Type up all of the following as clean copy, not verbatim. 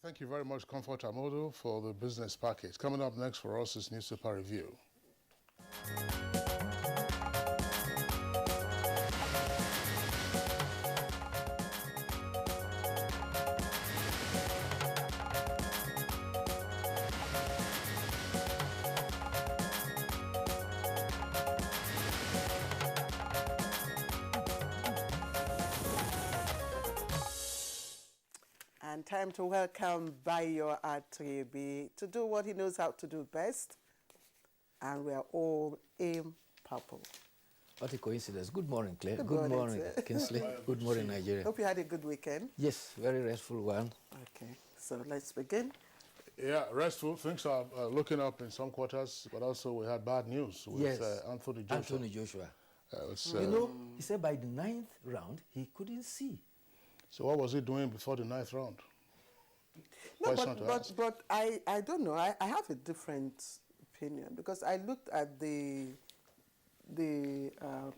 Thank you very much, Comfort Amodo, for the business package. Coming up next for us is Newspaper Review. And time to welcome Bayo Atrebi to do what he knows how to do best. And we are all in purple. What a coincidence. Good morning, Claire. Good morning, Kingsley. Good morning, Nigeria. Hope you had a good weekend. Yes, very restful one. Okay, so let's begin. Yeah, restful. Things are looking up in some quarters, but also we had bad news with Anthony Joshua. You know, he said by the 9th round, he couldn't see. So what was he doing before the 9th round? No, but I don't know. I have a different opinion because I looked at the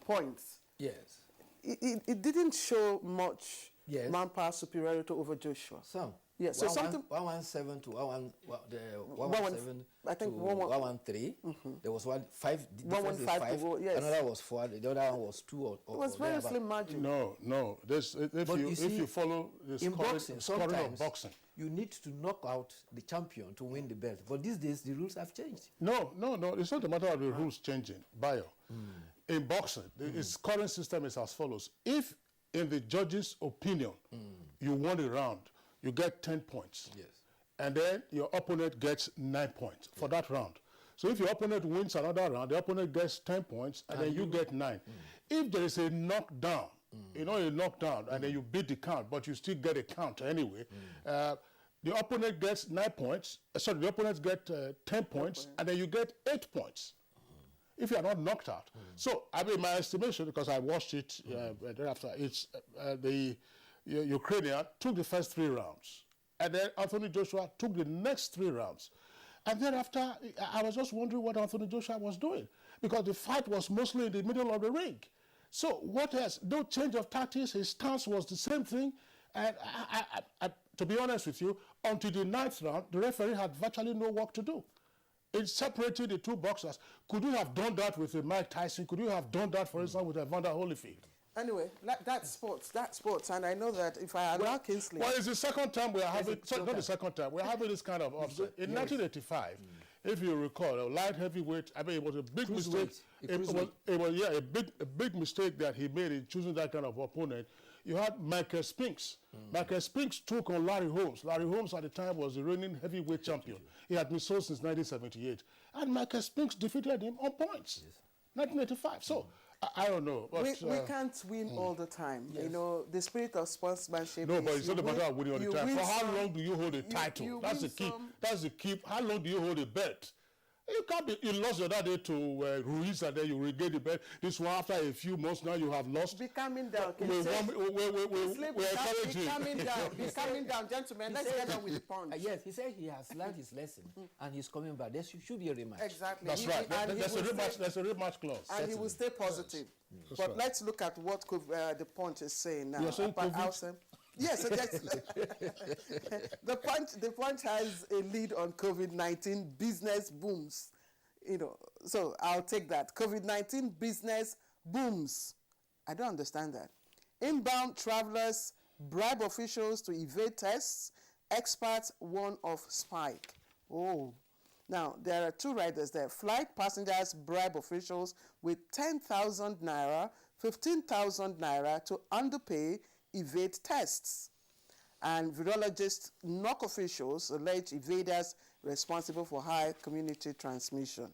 points. Yes. It didn't show much manpower superiority over Joshua. Some. Yeah, so something 117 to 117 I think to 113. There was 5. The difference is 5. Yes. Another was 4. The other one was 2. Or it was very slim margin. No. If you follow the scoring of boxing, you need to knock out the champion to win the belt. But these days the rules have changed. No. It's not a matter of the rules changing. Bayo, in boxing, the scoring system is as follows: if in the judge's opinion you won a round, you get 10 points. Yes. And then your opponent gets 9 points for that round. So if your opponent wins another round, the opponent gets 10 points, and then you get 9. If there is a knockdown, and then you beat the count, but you still get a count anyway, the opponent gets 9 points. Sorry, the opponents get 10 points, and then you get 8 points. If you are not knocked out. So, I mean, my estimation, because I watched it thereafter, it's the Ukrainian took the first 3 rounds. And then Anthony Joshua took the next 3 rounds. And thereafter, I was just wondering what Anthony Joshua was doing. Because the fight was mostly in the middle of the ring. So what else? No change of tactics. His stance was the same thing. And to be honest with you, until the 9th round, the referee had virtually no work to do. In separating the 2 boxers. Could you have done that with Mike Tyson? Could you have done that, for instance, with Evander Holyfield? Anyway, that's sports, and I know that if I allow Kingsley... Well, it's the second time we are having... Not the second time. We're having this kind of upset. In 1985, if you recall, a light heavyweight, I mean, it was a big mistake. It was a big mistake that he made in choosing that kind of opponent. You had Michael Spinks. Michael Spinks took on Larry Holmes. Larry Holmes at the time was the reigning heavyweight champion. He had been so since 1978. And Michael Spinks defeated him on points. 1985. So... I don't know. But, we can't win all the time. Yes. You know, the spirit of sportsmanship. No, but it's not a matter of winning all the time. For how long do you hold a title? That's the key. That's the key. How long do you hold a belt? You can't be. You lost the other day to Ruiz, and then you regain the belt. This one, after a few months, now you have lost. Be calming down. We're encouraging. Be calming down, gentlemen. Let's get on with the punch. Yes, he said he has learned his lesson, and he's coming back. There should be a rematch. Exactly. That's right. There's a rematch clause. And he will stay positive. Yes. But let's look at what the punch is saying now. You're saying COVID? Yes, the punch has a lead on COVID-19 business booms. You know, so I'll take that. COVID-19 business booms. I don't understand that. Inbound travelers bribe officials to evade tests. Experts warn of spike. Oh. Now, there are 2 riders there. Flight passengers bribe officials with 10,000 naira, 15,000 naira to underpay, evade tests. And virologists knock officials, allege evaders responsible for high community transmission.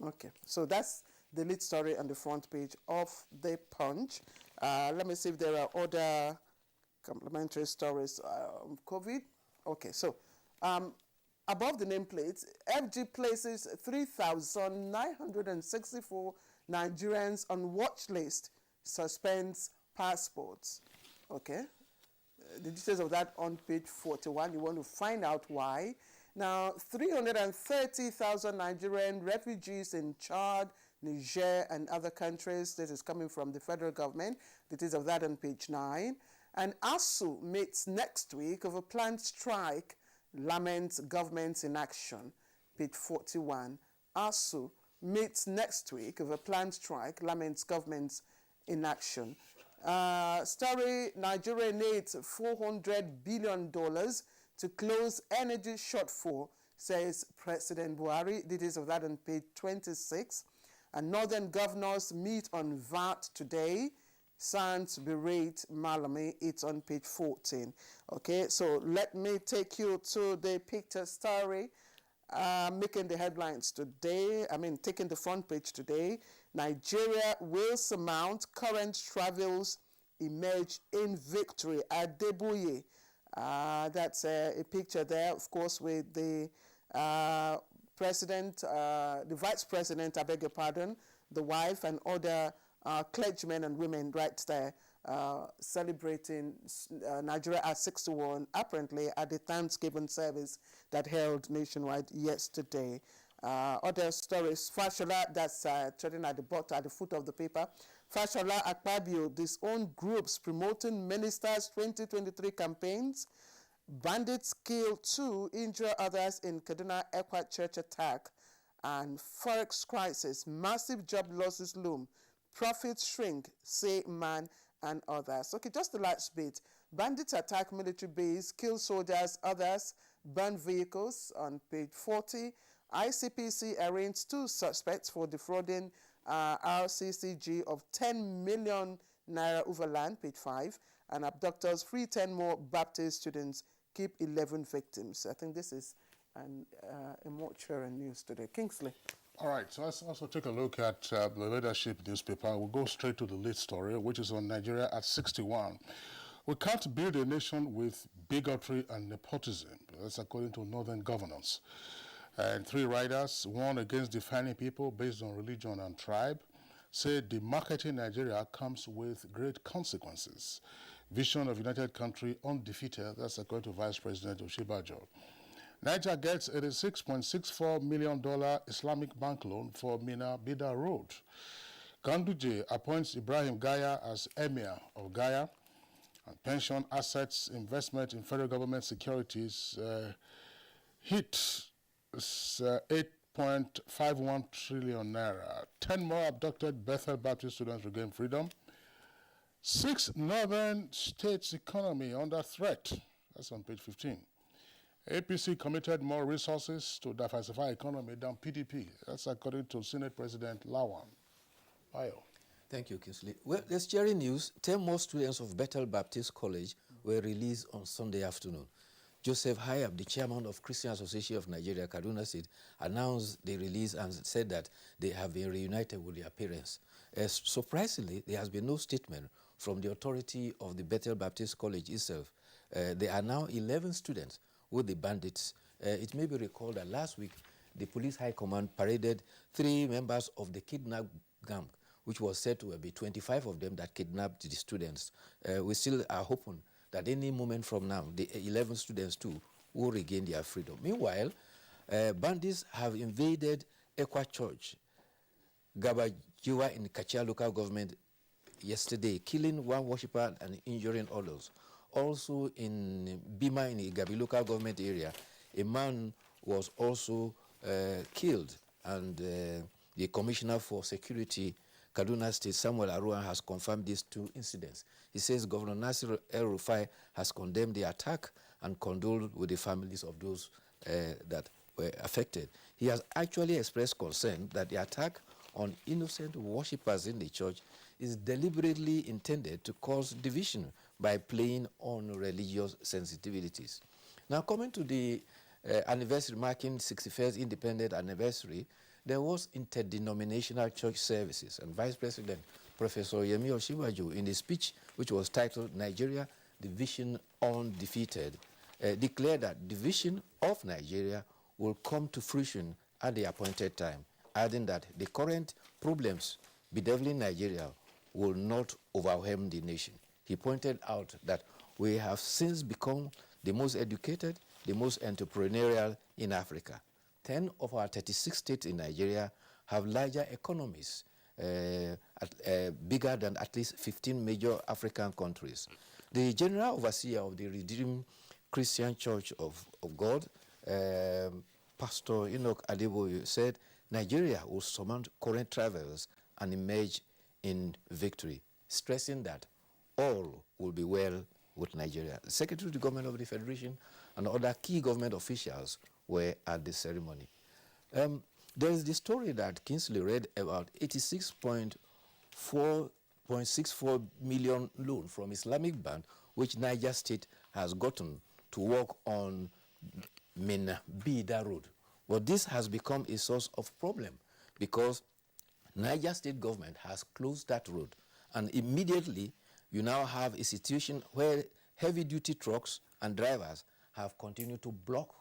Okay, so that's the lead story on the front page of the Punch. Let me see if there are other complementary stories on COVID. Okay, so above the nameplate, FG places 3,964 Nigerians on watch list, suspends passports. Okay. The details of that on page 41. You want to find out why. Now, 330,000 Nigerian refugees in Chad, Niger, and other countries. This is coming from the federal government. Details of that on page 9. And ASU meets next week over planned strike, laments government inaction. Page 41. ASU meets next week over planned strike, laments government's inaction. Story, Nigeria needs $400 billion to close energy shortfall, says President Buhari. Details of that on page 26. And Northern governors meet on VAT today. Sans berate Malami, it's on page 14. Okay, so let me take you to the picture story making the headlines today. Taking the front page today. Nigeria will surmount current troubles, emerge in victory. Adeboye. That's a picture there, of course, with the president, the vice president, I beg your pardon, the wife and other clergymen and women right there celebrating Nigeria at 61, apparently at the Thanksgiving service that held nationwide yesterday. Other stories, Fashola, that's trading at the bottom, at the foot of the paper. Fashola Akpabio disowned groups promoting ministers' 2023 campaigns. Bandits kill 2, injure others in Kaduna Ekwa church attack. And forex crisis, massive job losses loom. Profits shrink, say man and others. Okay, just the last bit. Bandits attack military base, kill soldiers, others burn vehicles on page 40. ICPC arraigns 2 suspects for defrauding RCCG of 10 million naira overland, page 5. And abductors free 10 more Baptist students, keep 11 victims. I think this is a mortuary news today. Kingsley. All right, so let's also take a look at the leadership newspaper. We'll go straight to the lead story, which is on Nigeria at 61. We can't build a nation with bigotry and nepotism. That's according to Northern governance. And 3 writers, one against defining people based on religion and tribe, say demarketing Nigeria comes with great consequences. Vision of United Country undefeated, that's according to Vice President Oshibajo. Niger gets $86.64 million Islamic bank loan for Mina Bida Road. Ganduje appoints Ibrahim Gaya as Emir of Gaya. And pension assets investment in federal government securities hit 8.51 trillion naira. 10 more abducted Bethel Baptist students regain freedom. 6 northern states' economy under threat. That's on page 15. APC committed more resources to diversify economy than PDP. That's according to Senate President Lawan. Ayo. Thank you, Kingsley. Well, let's share news. 10 more students of Bethel Baptist College were released on Sunday afternoon. Joseph Hayab, the chairman of Christian Association of Nigeria, Kaduna State, announced the release and said that they have been reunited with their parents. Surprisingly, there has been no statement from the authority of the Bethel Baptist College itself. There are now 11 students with the bandits. It may be recalled that last week, the police high command paraded 3 members of the kidnap gang, which was said to be 25 of them that kidnapped the students. We still are hoping that any moment from now, the 11 students too will regain their freedom. Meanwhile, bandits have invaded Ekwa Church, Gabajiwa in Kachia local government yesterday, killing 1 worshipper and injuring others. Also in Bima in the Igabi local government area, a man was also killed, and the Commissioner for Security, Kaduna State, Samuel Arua, has confirmed these 2 incidents. He says Governor Nasir El-Rufai has condemned the attack and condoled with the families of those that were affected. He has actually expressed concern that the attack on innocent worshippers in the church is deliberately intended to cause division by playing on religious sensitivities. Now, coming to the anniversary, marking 61st independent anniversary, there was interdenominational church services, and Vice President Professor Yemi Osinbajo, in a speech which was titled Nigeria, the Vision Undefeated, declared that the vision of Nigeria will come to fruition at the appointed time, adding that the current problems bedeviling Nigeria will not overwhelm the nation. He pointed out that we have since become the most educated, the most entrepreneurial in Africa. 10 of our 36 states in Nigeria have larger economies, bigger than at least 15 major African countries. The General Overseer of the Redeemed Christian Church of God, Pastor Enoch Adeboye, said Nigeria will surmount current trials and emerge in victory, stressing that all will be well with Nigeria. The Secretary of the Government of the Federation and other key government officials were at the ceremony. There is the story that Kingsley read about 86.64 million loan from Islamic Bank, which Niger State has gotten to work on Mina-Bida Road. But this has become a source of problem because Niger State government has closed that road, and immediately you now have a situation where heavy-duty trucks and drivers have continued to block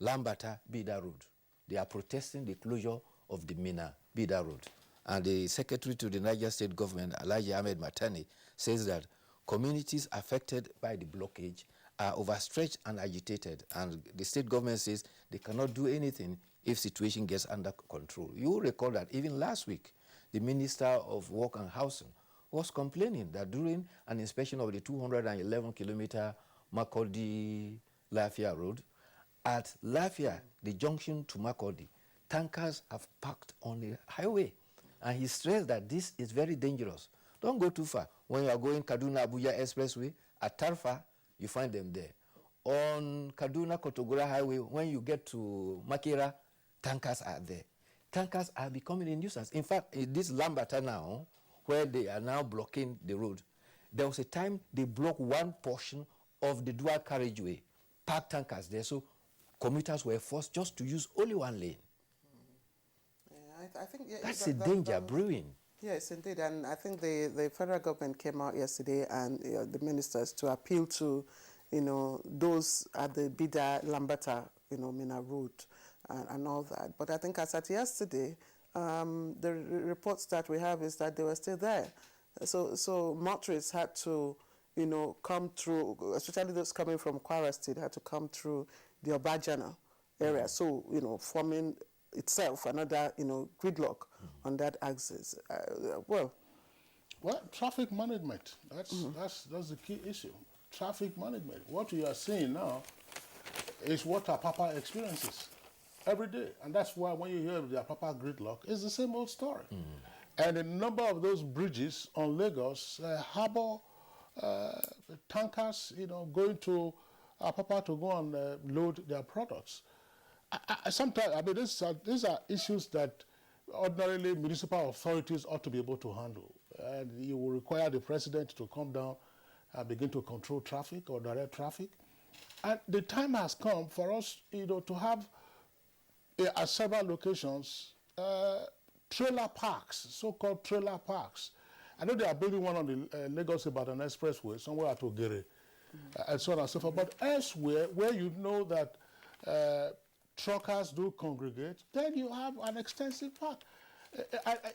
Lambata-Bida Road. They are protesting the closure of the Mina-Bida Road. And the Secretary to the Niger State government, Alhaji Ahmed Matani, says that communities affected by the blockage are overstretched and agitated, and the state government says they cannot do anything if situation gets under control. You will recall that even last week, the Minister of Work and Housing was complaining that during an inspection of the 211-kilometer Makurdi-Lafia Road, at Lafia, the junction to Makurdi, tankers have parked on the highway. And he stressed that this is very dangerous. Don't go too far. When you are going Kaduna-Abuja Expressway, at Tarfa, you find them there. On Kaduna-Kotogora Highway, when you get to Makera, tankers are there. Tankers are becoming a nuisance. In fact, in this Lambata now, where they are now blocking the road, there was a time they blocked one portion of the dual carriageway, parked tankers there, so commuters were forced just to use only one lane. I think that's a danger brewing. Yes, indeed, and I think the federal government came out yesterday and the ministers to appeal to, those at the Bida Lambata, Mina route and all that. But I think as at yesterday, the reports that we have is that they were still there. So motorists had to, come through, especially those coming from Kwara State, had to come through the Obajana area. So, forming itself another, gridlock on that axis. Well, traffic management. That's the key issue. Traffic management. What we are seeing now is what Apapa experiences every day, and that's why when you hear the Apapa gridlock, it's the same old story. And a number of those bridges on Lagos harbor tankers, going to Apapa to go and load their products. Sometimes, these are issues that ordinarily municipal authorities ought to be able to handle. And you will require the president to come down and begin to control traffic or direct traffic. And the time has come for us, to have at several locations trailer parks, so-called trailer parks. I know they are building one on the Lagos-Ibadan Expressway, somewhere at Ogere, and so on and so forth. But elsewhere, where you know that truckers do congregate, then you have an extensive park.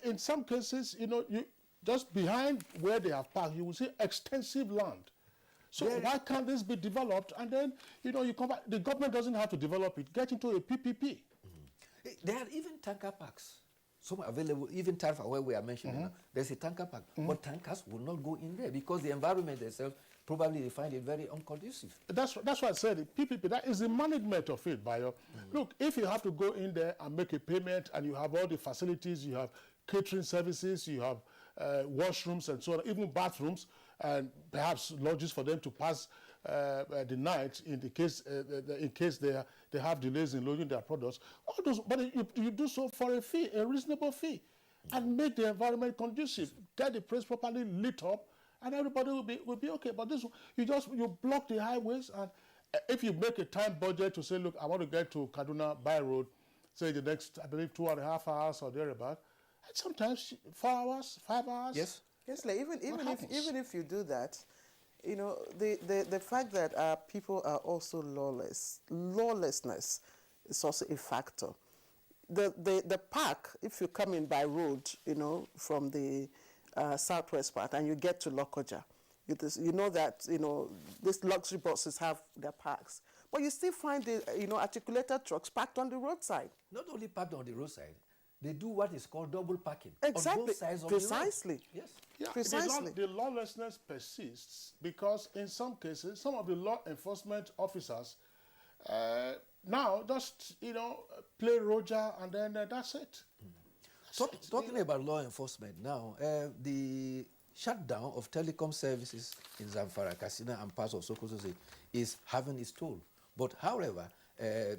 In some cases, you just behind where they have parked, you will see extensive land. So why can't this be developed? And then, you come back, the government doesn't have to develop it, get into a PPP. There are even tanker parks. Some available, even Tarfa, where we are mentioning now, there's a tanker park. But tankers will not go in there because the environment itself, probably they find it very unconducive. That's why I said it. PPP, that is the management of it, Bayo. Look, if you have to go in there and make a payment and you have all the facilities, you have catering services, you have washrooms and so on, even bathrooms, and perhaps lodges for them to pass the night in case they have delays in loading their products. All those, but you do so for a fee, a reasonable fee, and make the environment conducive, get the place properly lit up, and everybody will be okay. But this, you block the highways, and if you make a time budget to say, look, I want to get to Kaduna by road, say the next, I believe, 2.5 hours or thereabout, and sometimes 4 hours, 5 hours. Yes, like even if you do that, the fact that our people are also lawlessness is also a factor. The park, if you come in by road, from the southwest part and you get to Lokoja, you know that, these luxury buses have their parks. But you still find the, articulated trucks parked on the roadside. Not only parked on the roadside, they do what is called double packing Exactly. on both sides of the road. Precisely. Yes. Yeah, Precisely. the lawlessness persists because in some cases, some of the law enforcement officers now just, play Roger and then that's it. Talking about law enforcement now, the shutdown of telecom services in Zamfara, Katsina, and parts of Sokoto State is having its toll. But however, a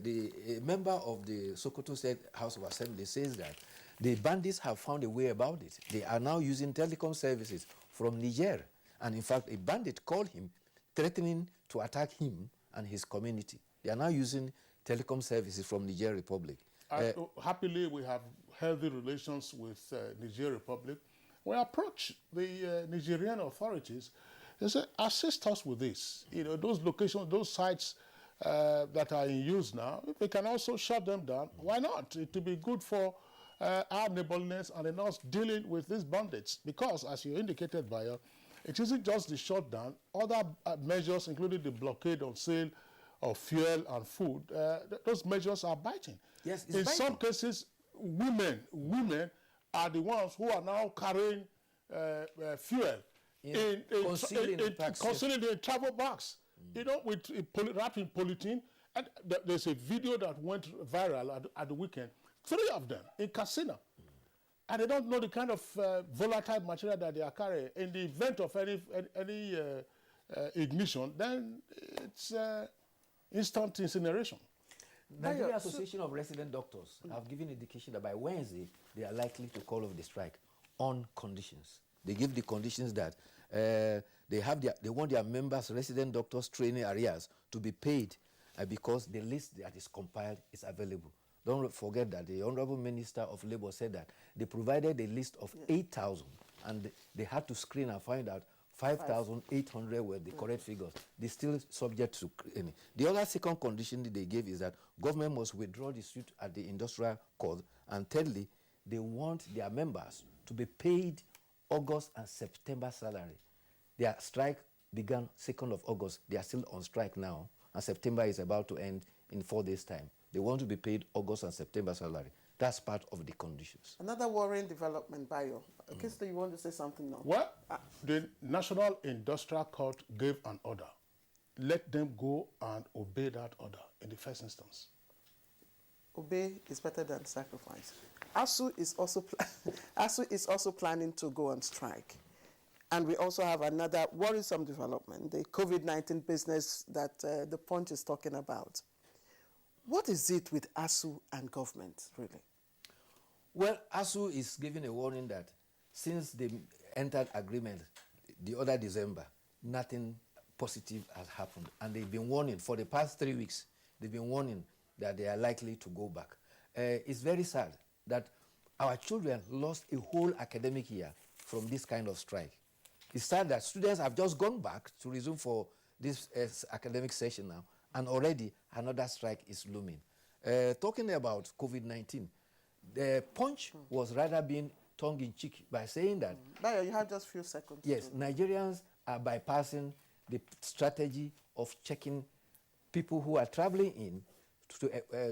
member of the Sokoto State House of Assembly says that the bandits have found a way about it. They are now using telecom services from Niger. And in fact, a bandit called him, threatening to attack him and his community. They are now using telecom services from Niger Republic. Happily, we have healthy relations with Niger Republic. We approach the Nigerian authorities. They say, assist us with this. Those locations, those sites that are in use now, if they can also shut them down, why not? It will be good for our neighborliness and in us dealing with these bandits. Because, as you indicated, Bayo, it isn't just the shutdown. Other measures, including the blockade of sale of fuel and food, those measures are biting. Yes, it's in biting. some cases, women are the ones who are now carrying fuel concealing in travel bags, wrapped in polythene. And there's a video that went viral at the weekend. 3 of them in Katsina. And they don't know the kind of volatile material that they are carrying. In the event of any ignition, then it's instant incineration. Nigerian Association of Resident Doctors have given indication that by Wednesday they are likely to call off the strike on conditions. They give the conditions that they want their members, resident doctors, training areas to be paid because the list that is compiled is available. Don't forget that the Honorable Minister of Labour said that they provided a list of 8,000 and they had to screen and find out 5,800 were the correct figures. They're still subject to any. The other second condition that they gave is that government must withdraw the suit at the industrial court. And thirdly, they want their members to be paid August and September salary. Their strike began 2nd of August. They are still on strike now. And September is about to end in 4 days' time. They want to be paid August and September salary. That's part of the conditions. Another worrying development, Bayo. Kisto, you want to say something now? Well, the National Industrial Court gave an order. Let them go and obey that order in the first instance. Obey is better than sacrifice. ASU is also planning to go on strike. And we also have another worrisome development, the COVID-19 business that the Punch is talking about. What is it with ASU and government, really? Well, ASU is giving a warning that since they entered agreement the other December, nothing positive has happened. And they've been warning for the past 3 weeks, they've been warning that they are likely to go back. It's very sad that our children lost a whole academic year from this kind of strike. It's sad that students have just gone back to resume for this academic session now, and already another strike is looming. Talking about COVID-19, the Punch was rather being tongue-in-cheek by saying that... Bayo, you have just a few seconds. Yes, Nigerians are bypassing the strategy of checking people who are traveling in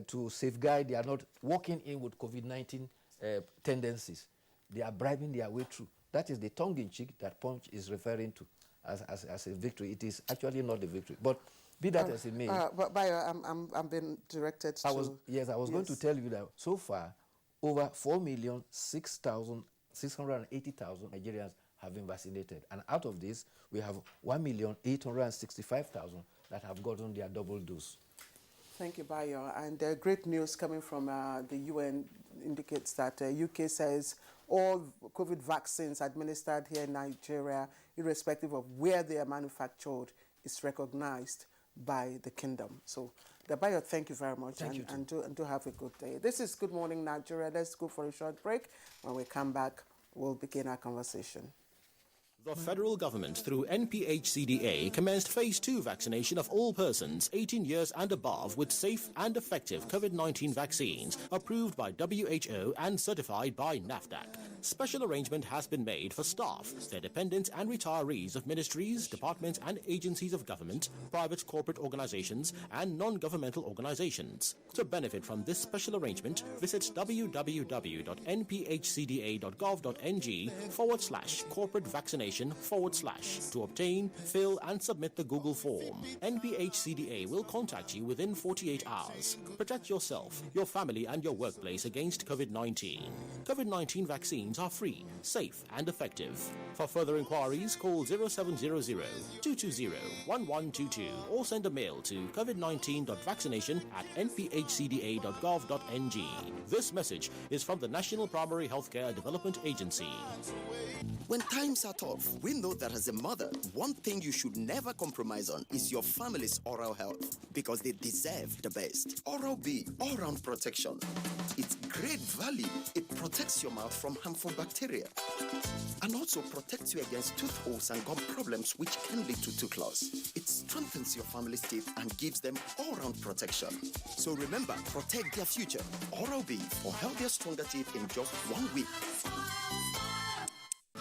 to safeguard they are not walking in with COVID-19 tendencies. They are bribing their way through. That is the tongue-in-cheek that Punch is referring to as a victory. It is actually not a victory. But be that as it may... But Bayo, I'm being directed to... I was going to tell you that so far, over 4,680,000 Nigerians have been vaccinated. And out of this, we have 1,865,000 that have gotten their double dose. Thank you, Bayo. And great news coming from the UN indicates that UK says all COVID vaccines administered here in Nigeria, irrespective of where they are manufactured, is recognized by the kingdom. So, Bayo, thank you very much. Thank you and do have a good day. This is Good Morning Nigeria. Let's go for a short break. When we come back, we'll begin our conversation. The federal government, through NPHCDA, commenced Phase 2 vaccination of all persons 18 years and above with safe and effective COVID-19 vaccines approved by WHO and certified by NAFDAC. Special arrangement has been made for staff, their dependents and retirees of ministries, departments and agencies of government, private corporate organizations and non-governmental organizations. To benefit from this special arrangement, visit www.nphcda.gov.ng/corporate vaccination to obtain, fill and submit the Google form. NPHCDA will contact you within 48 hours. Protect yourself, your family and your workplace against COVID-19. COVID-19 vaccines are free, safe and effective. For further inquiries, call 0700-220-1122 or send a mail to covid19.vaccination@nphcda.gov.ng. This message is from the National Primary Healthcare Development Agency. When times are tough, we know that as a mother, one thing you should never compromise on is your family's oral health, because they deserve the best. Oral-B, all-round protection. Its great value, it protects your mouth from harmful bacteria and also protects you against tooth holes and gum problems which can lead to tooth loss. It strengthens your family's teeth and gives them all-round protection. So remember, protect their future. Oral-B for healthier, stronger teeth in just 1 week.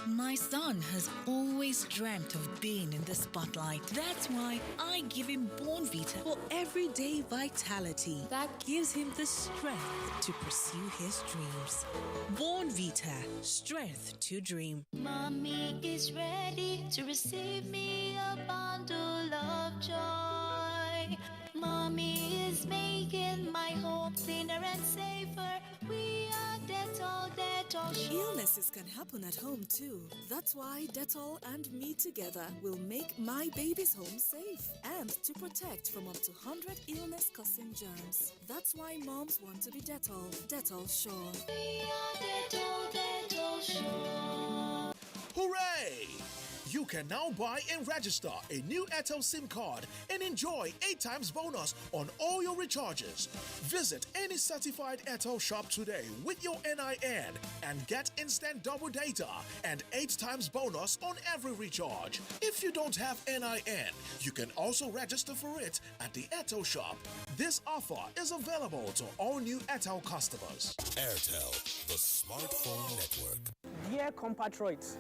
My son has always dreamt of being in the spotlight. That's why I give him Bornvita for everyday vitality that gives him the strength to pursue his dreams. Bornvita, strength to dream. Mommy is ready to receive me a bundle of joy. Mommy is making my home cleaner and safer. We are Dettol, Dettol. Illnesses can happen at home too. That's why Dettol and me together will make my baby's home safe and to protect from up to 100 illness-causing germs. That's why moms want to be Dettol. Dettol Sure. We are Dettol, Dettol Sure. Hooray! You can now buy and register a new Airtel SIM card and enjoy 8 times bonus on all your recharges. Visit any certified Airtel shop today with your NIN and get instant double data and 8 times bonus on every recharge. If you don't have NIN, you can also register for it at the Airtel shop. This offer is available to all new Airtel customers. Airtel, the smartphone network. Dear compatriots,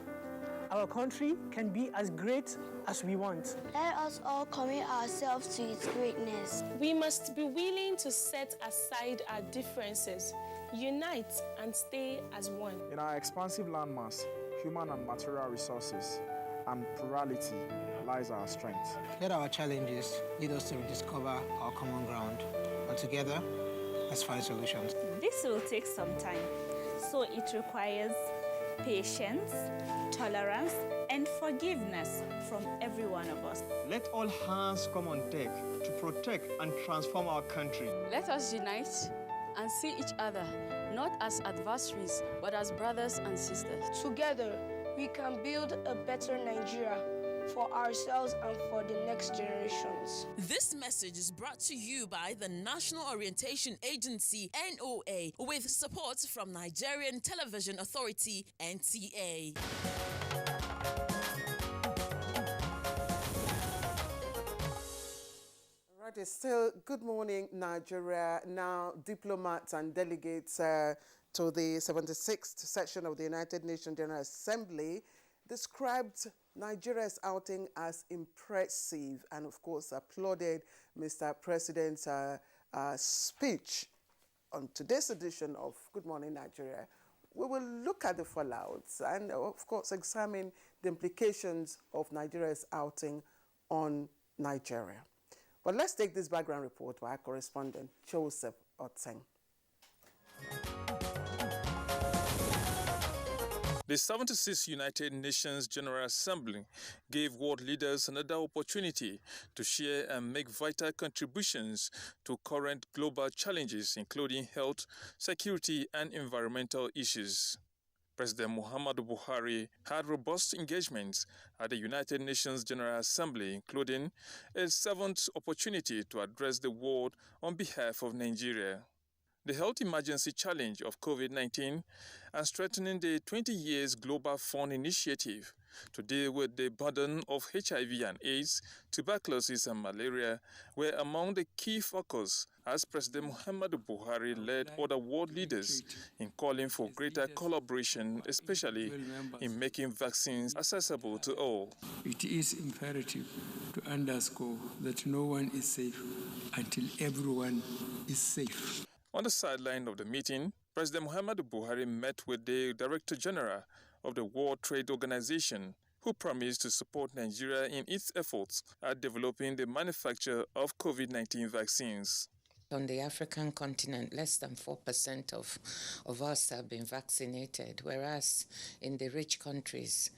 our country can be as great as we want. Let us all commit ourselves to its greatness. We must be willing to set aside our differences, unite and stay as one. In our expansive landmass, human and material resources, and plurality lies our strength. Let our challenges lead us to rediscover our common ground, and together, let's find solutions. This will take some time, so it requires patience, tolerance, and forgiveness from every one of us. Let all hands come on deck to protect and transform our country. Let us unite and see each other not as adversaries, but as brothers and sisters. Together, we can build a better Nigeria for ourselves and for the next generations. This message is brought to you by the National Orientation Agency, NOA, with support from Nigerian Television Authority, NTA. Right, it's still Good Morning Nigeria. Now, diplomats and delegates to the 76th session of the United Nations General Assembly described Nigeria's outing as impressive and, of course, applauded Mr. President's speech. On today's edition of Good Morning Nigeria, we will look at the fallouts and, of course, examine the implications of Nigeria's outing on Nigeria. But let's take this background report by our correspondent, Joseph Otseng. The 76th United Nations General Assembly gave world leaders another opportunity to share and make vital contributions to current global challenges, including health, security, and environmental issues. President Muhammadu Buhari had robust engagements at the United Nations General Assembly, including a 7th opportunity to address the world on behalf of Nigeria. the health emergency challenge of COVID-19 and strengthening the 20 years Global Fund initiative to deal with the burden of HIV and AIDS, tuberculosis and malaria were among the key focus as President Muhammadu Buhari led other world leaders in calling for greater collaboration, especially in making vaccines accessible to all. It is imperative to underscore that no one is safe until everyone is safe. On the sideline of the meeting, President Muhammadu Buhari met with the Director General of the World Trade Organization, who promised to support Nigeria in its efforts at developing the manufacture of COVID-19 vaccines. On the African continent, less than 4% of us have been vaccinated, whereas in the rich countries,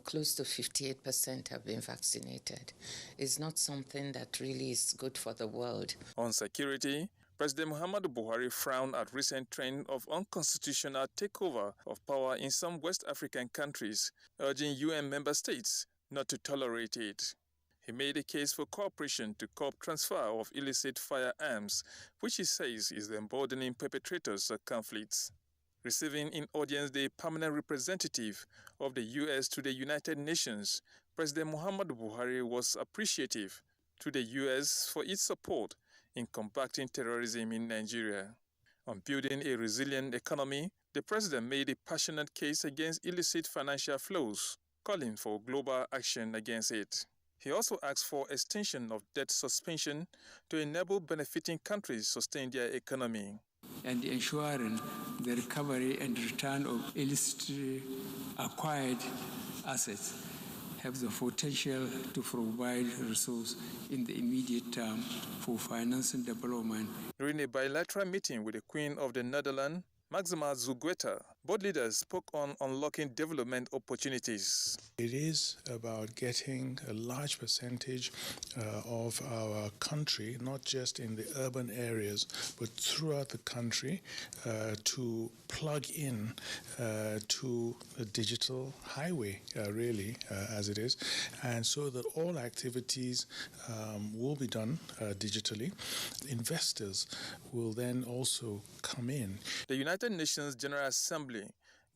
close to 58% have been vaccinated. It's not something that really is good for the world. On security, President Muhammadu Buhari frowned at recent trend of unconstitutional takeover of power in some West African countries, urging UN member states not to tolerate it. He made a case for cooperation to curb transfer of illicit firearms, which he says is emboldening perpetrators of conflicts. Receiving in audience the permanent representative of the U.S. to the United Nations, President Muhammadu Buhari was appreciative to the U.S. for its support in combating terrorism in Nigeria. On building a resilient economy, the president made a passionate case against illicit financial flows, calling for global action against it. He also asked for extension of debt suspension to enable benefiting countries sustain their economy. And ensuring the recovery and return of illicitly acquired assets have the potential to provide resources in the immediate term for financing development. During a bilateral meeting with the Queen of the Netherlands, Maxima Zugueta, both leaders spoke on unlocking development opportunities. It is about getting a large percentage of our country, not just in the urban areas, but throughout the country, to plug in to the digital highway, really, as it is, and so that all activities will be done digitally. Investors will then also come in. The United Nations General Assembly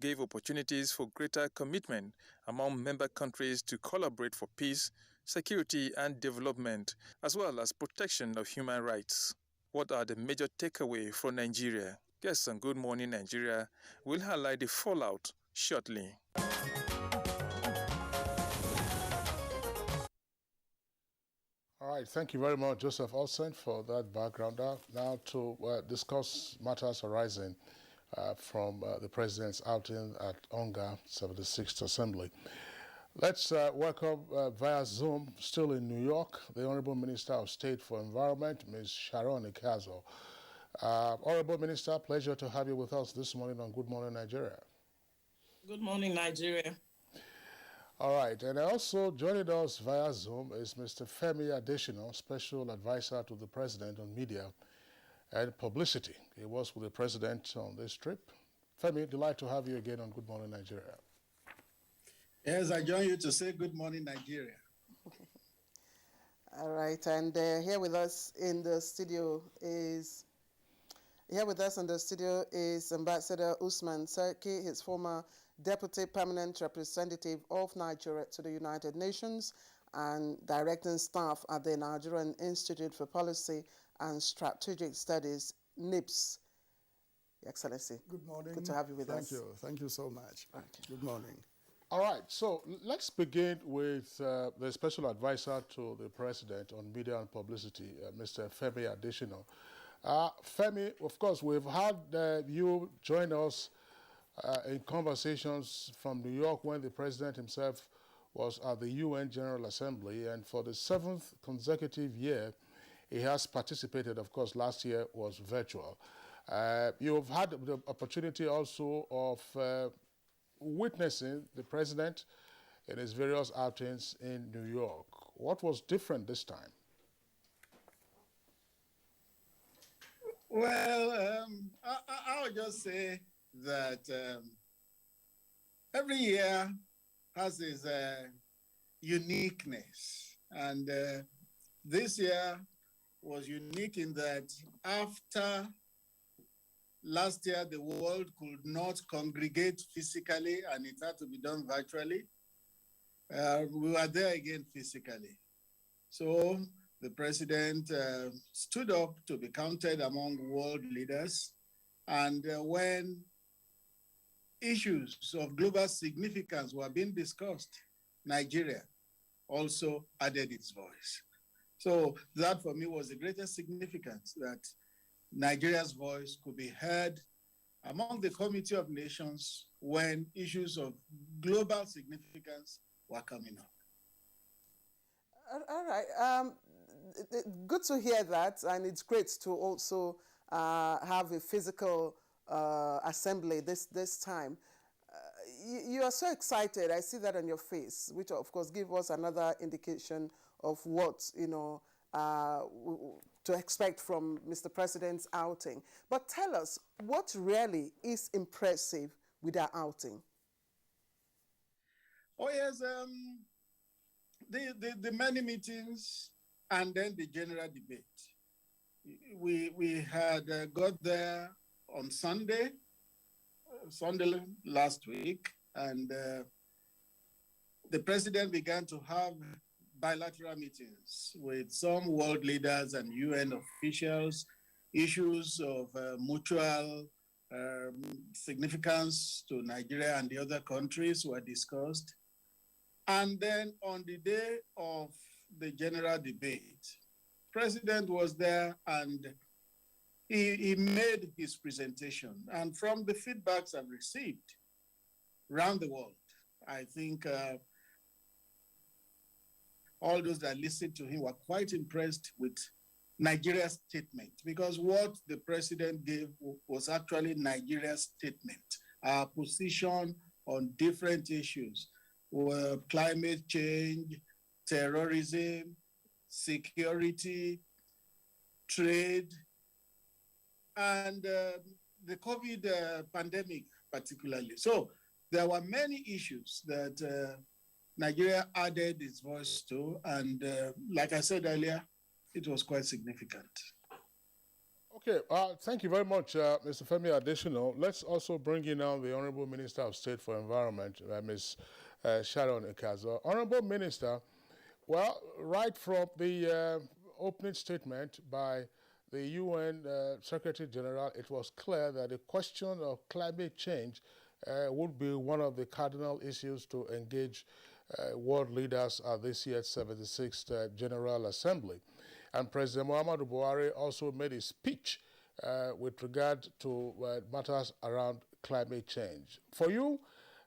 gave opportunities for greater commitment among member countries to collaborate for peace, security and development, as well as protection of human rights. What are the major takeaways from Nigeria? Guests on Good Morning Nigeria will highlight the fallout shortly. All right, thank you very much, Joseph Olsen, for that background. Now to discuss matters arising from the President's outing at Onga 76th Assembly. Let's welcome via Zoom, still in New York, the Honorable Minister of State for Environment, Ms. Sharon Ikazo. Honorable Minister, pleasure to have you with us this morning on Good Morning Nigeria. Good morning, Nigeria. All right, and also joining us via Zoom is Mr. Femi Adesina, Special Advisor to the President on Media and Publicity. He was with the President on this trip. Femi, delight to have you again on Good Morning Nigeria. Yes, I join you to say Good Morning Nigeria. All right, and here with us in the studio is Ambassador Usman Sarki, his former Deputy Permanent Representative of Nigeria to the United Nations and Directing Staff at the Nigerian Institute for Policy and Strategic Studies, NIPS. Your Excellency. Good morning. Good to have you with us. Thank you. Thank you so much. Okay. Good morning. All right, so let's begin with the Special Advisor to the President on Media and Publicity, Mr. Femi Adesina. Femi, of course, we've had you join us in conversations from New York when the President himself was at the UN General Assembly, and for the 7th consecutive year, he has participated. Of course, last year was virtual. You've had the opportunity also of witnessing the President in his various outings in New York. What was different this time? Well, I would just say that every year has its uniqueness. And this year was unique in that after last year the world could not congregate physically and it had to be done virtually. We were there again physically. So the president stood up to be counted among world leaders. And when issues of global significance were being discussed, Nigeria also added its voice. So that for me was the greatest significance, that Nigeria's voice could be heard among the Committee of Nations when issues of global significance were coming up. All right. Good to hear that, and it's great to also have a physical assembly this time. You are so excited. I see that on your face, which of course gives us another indication of what to expect from Mr. President's outing. But tell us, what really is impressive with our outing? Oh yes, the many meetings and then the general debate. We had got there on Sunday last week, and the president began to have bilateral meetings with some world leaders and UN officials. Issues of mutual significance to Nigeria and the other countries were discussed. And then on the day of the general debate, President was there and he made his presentation. And from the feedbacks I've received around the world, I think all those that listened to him were quite impressed with Nigeria's statement, because what the president gave was actually Nigeria's statement, our position on different issues, climate change, terrorism, security, trade, and the COVID pandemic particularly. So there were many issues that Nigeria added its voice to, and like I said earlier, it was quite significant. Okay, thank you very much, Mr. Femi Adesina. Let's also bring in now the Honorable Minister of State for Environment, Ms. Sharon Ikazo. Honorable Minister, well, right from the opening statement by the UN Secretary General, it was clear that the question of climate change would be one of the cardinal issues to engage world leaders at this year's 76th General Assembly. And President Muhammadu Buhari also made a speech with regard to matters around climate change. For you,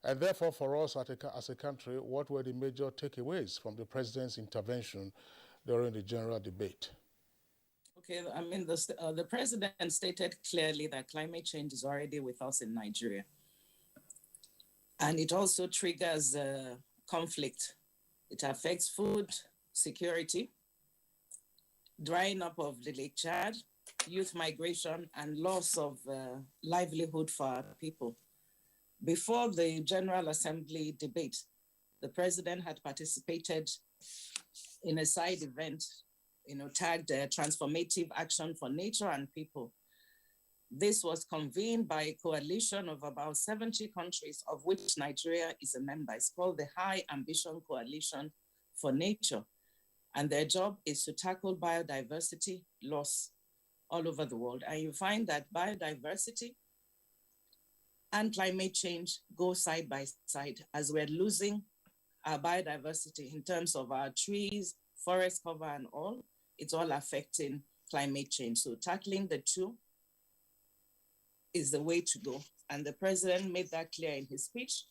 and therefore for us as a country, what were the major takeaways from the President's intervention during the general debate? Okay, I mean, the President stated clearly that climate change is already with us in Nigeria. And it also triggers conflict. It affects food security, drying up of the Lake Chad, youth migration, and loss of livelihood for our people. Before the General Assembly debate, the President had participated in a side event, tagged Transformative Action for Nature and People. This was convened by a coalition of about 70 countries, of which Nigeria is a member. It's called the High Ambition Coalition for Nature. And their job is to tackle biodiversity loss all over the world. And you find that biodiversity and climate change go side by side, as we're losing our biodiversity in terms of our trees, forest cover and all. It's all affecting climate change. So tackling the two is the way to go. And the president made that clear in his speech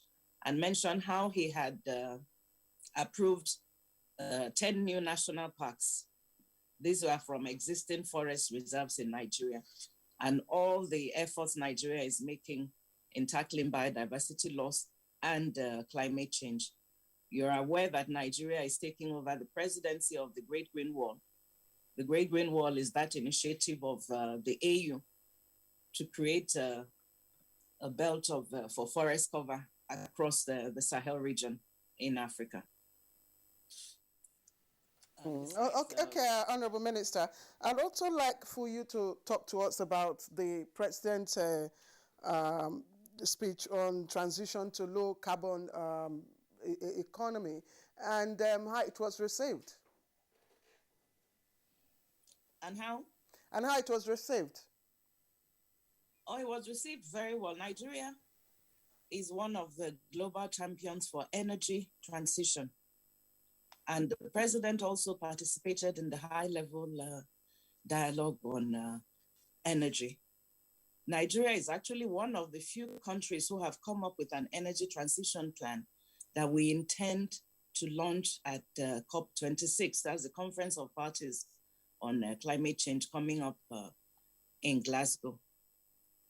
and mentioned how he had approved 10 new national parks. These were from existing forest reserves in Nigeria. And all the efforts Nigeria is making in tackling biodiversity loss and climate change. You're aware that Nigeria is taking over the presidency of the Great Green Wall. The Great Green Wall is that initiative of the AU to create a belt for forest cover across the Sahel region in Africa. Okay, Honourable Minister. I'd also like for you to talk to us about the President's speech on transition to low carbon economy and how it was received. And how? And how it was received. Oh, it was received very well. Nigeria is one of the global champions for energy transition. And the president also participated in the high-level dialogue on energy. Nigeria is actually one of the few countries who have come up with an energy transition plan that we intend to launch at COP26. That's the Conference of Parties on Climate Change coming up in Glasgow.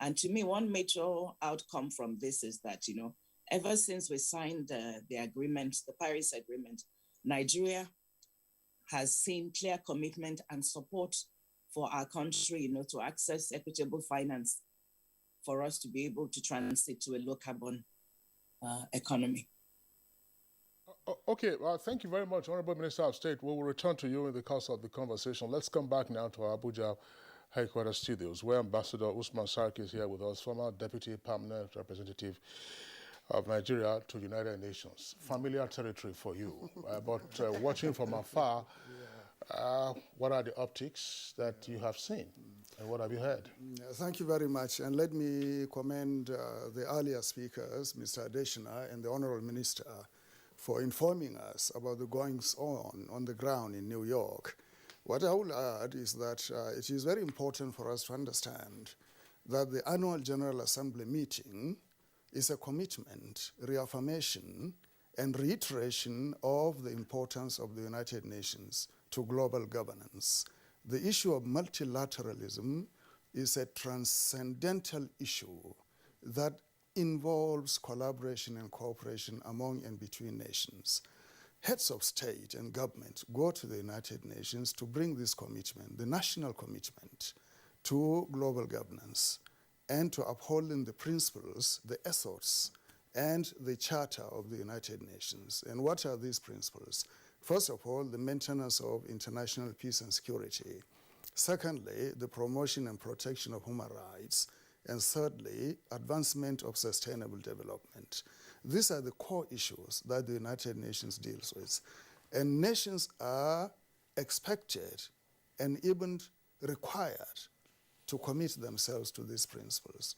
And to me, one major outcome from this is that, you know, ever since we signed the agreement, the Paris Agreement, Nigeria has seen clear commitment and support for our country, you know, to access equitable finance for us to be able to transit to a low carbon economy. Okay, thank you very much, Honorable Minister of State. We will return to you in the course of the conversation. Let's come back now to our Abuja headquarters studios, where Ambassador Usman Sarki is here with us, former Deputy Permanent Representative of Nigeria to United Nations. Familiar territory for you, but watching from afar, what are the optics that you have seen and what have you heard? Thank you very much. And let me commend the earlier speakers, Mr. Adeshina and the Honorable Minister, for informing us about the goings-on the ground in New York. What I will add is that it is very important for us to understand that the annual General Assembly meeting is a commitment, reaffirmation, and reiteration of the importance of the United Nations to global governance. The issue of multilateralism is a transcendental issue that involves collaboration and cooperation among and between nations. Heads of state and government go to the United Nations to bring this commitment, the national commitment, to global governance and to upholding the principles, the ethos, and the Charter of the United Nations. And what are these principles? First of all, the maintenance of international peace and security. Secondly, the promotion and protection of human rights. And thirdly, advancement of sustainable development. These are the core issues that the United Nations deals with. And nations are expected and even required to commit themselves to these principles.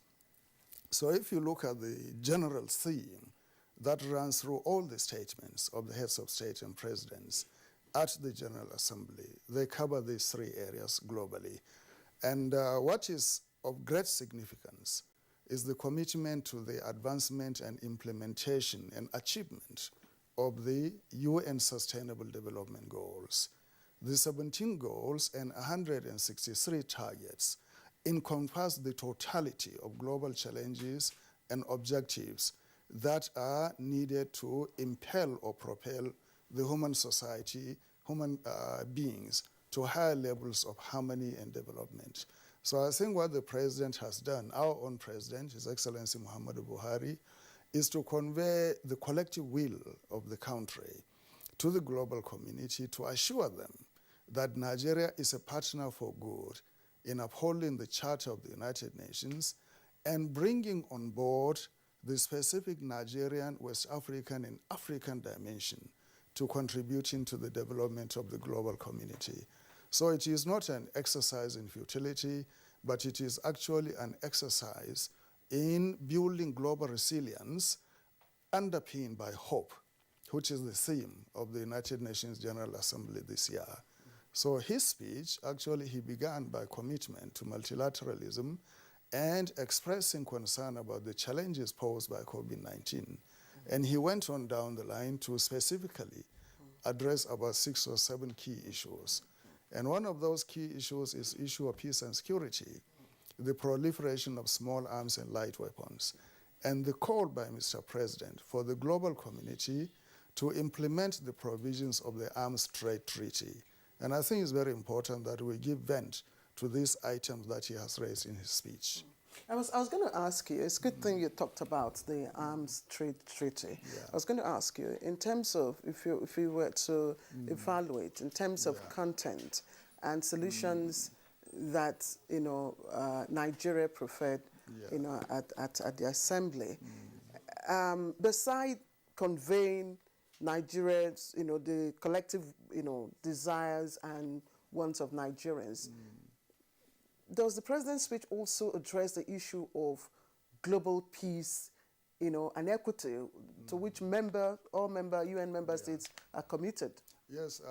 So if you look at the general theme that runs through all the statements of the heads of state and presidents at the General Assembly, they cover these three areas globally. And what is of great significance is the commitment to the advancement and implementation and achievement of the UN Sustainable Development Goals. The 17 goals and 163 targets encompass the totality of global challenges and objectives that are needed to impel or propel the human society, human beings to higher levels of harmony and development. So I think what the president has done, our own president, His Excellency Muhammadu Buhari, is to convey the collective will of the country to the global community to assure them that Nigeria is a partner for good in upholding the Charter of the United Nations and bringing on board the specific Nigerian, West African, and African dimension to contributing to the development of the global community. So it is not an exercise in futility, but it is actually an exercise in building global resilience underpinned by hope, which is the theme of the United Nations General Assembly this year. So his speech, actually, he began by commitment to multilateralism and expressing concern about the challenges posed by COVID-19. And he went on down the line to specifically address about 6 or 7 key issues. And one of those key issues is issue of peace and security, the proliferation of small arms and light weapons, and the call by Mr. President for the global community to implement the provisions of the Arms Trade Treaty. And I think it's very important that we give vent to these items that he has raised in his speech. I was going to ask you, it's a good thing you talked about the arms trade treaty. Yeah. I was going to ask you, in terms of, if you were to evaluate, in terms of content and solutions that, Nigeria preferred, at the assembly, beside conveying Nigerians, the collective, desires and wants of Nigerians, does the president's speech also address the issue of global peace, and equity, to which all UN member states are committed? Yes,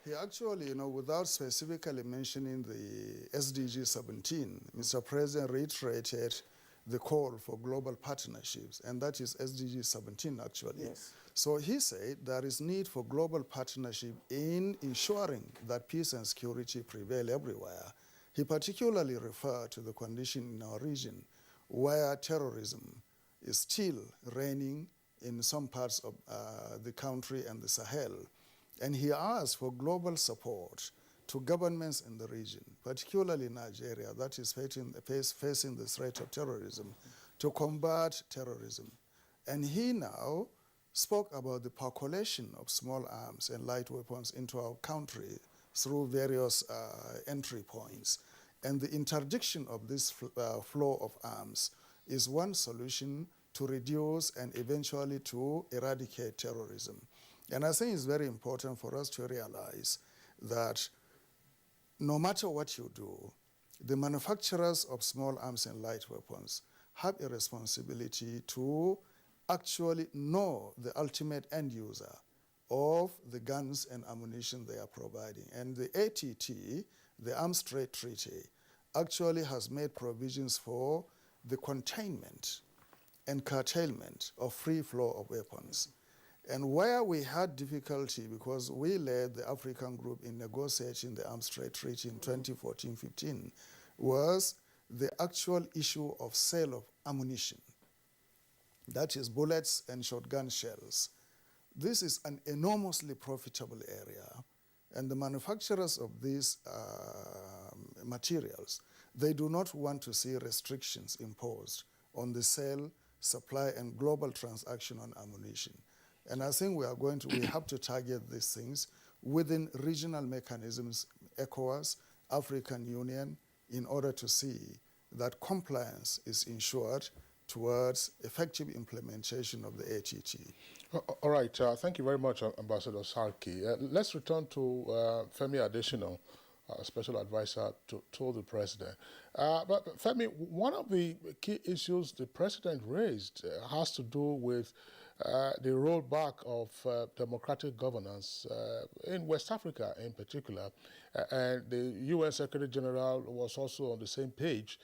he actually, without specifically mentioning the SDG 17, Mr. President reiterated the call for global partnerships, and that is SDG 17 actually. Yes. So he said there is need for global partnership in ensuring that peace and security prevail everywhere. He particularly referred to the condition in our region where terrorism is still reigning in some parts of the country and the Sahel. And he asked for global support to governments in the region, particularly Nigeria, that is facing the threat of terrorism, to combat terrorism. And he now spoke about the percolation of small arms and light weapons into our country through various entry points. And the interdiction of this flow of arms is one solution to reduce and eventually to eradicate terrorism. And I think it's very important for us to realize that no matter what you do, the manufacturers of small arms and light weapons have a responsibility to actually know the ultimate end user of the guns and ammunition they are providing. And the ATT, the Arms Trade Treaty, actually has made provisions for the containment and curtailment of free flow of weapons. And where we had difficulty, because we led the African group in negotiating the Arms Trade Treaty in 2014-15, was the actual issue of sale of ammunition. That is bullets and shotgun shells. This is an enormously profitable area, and the manufacturers of these materials, they do not want to see restrictions imposed on the sale, supply, and global transaction on ammunition. And I think we have to target these things within regional mechanisms, ECOWAS, African Union, in order to see that compliance is ensured towards effective implementation of the ATT. All right, thank you very much, Ambassador Sarki. Let's return to Femi Adesina, Special Advisor to the President. But Femi, one of the key issues the President raised has to do with the rollback of democratic governance in West Africa in particular. And the UN Secretary General was also on the same page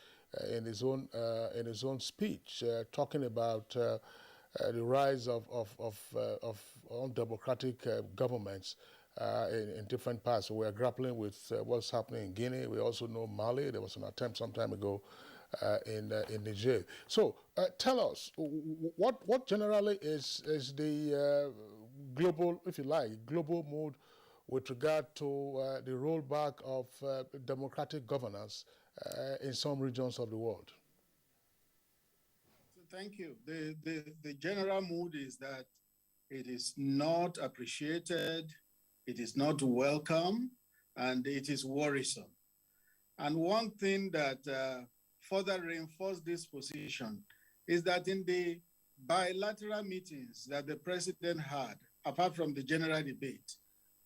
in his own speech, talking about the rise of undemocratic governments in different parts. So we are grappling with what's happening in Guinea. We also know Mali. There was an attempt some time ago in Niger. So tell us, what generally is the global, if you like, global mood with regard to the rollback of democratic governance in some regions of the world? So thank you. The general mood is that it is not appreciated, it is not welcome, and it is worrisome. And one thing that further reinforced this position is that in the bilateral meetings that the president had, apart from the general debate,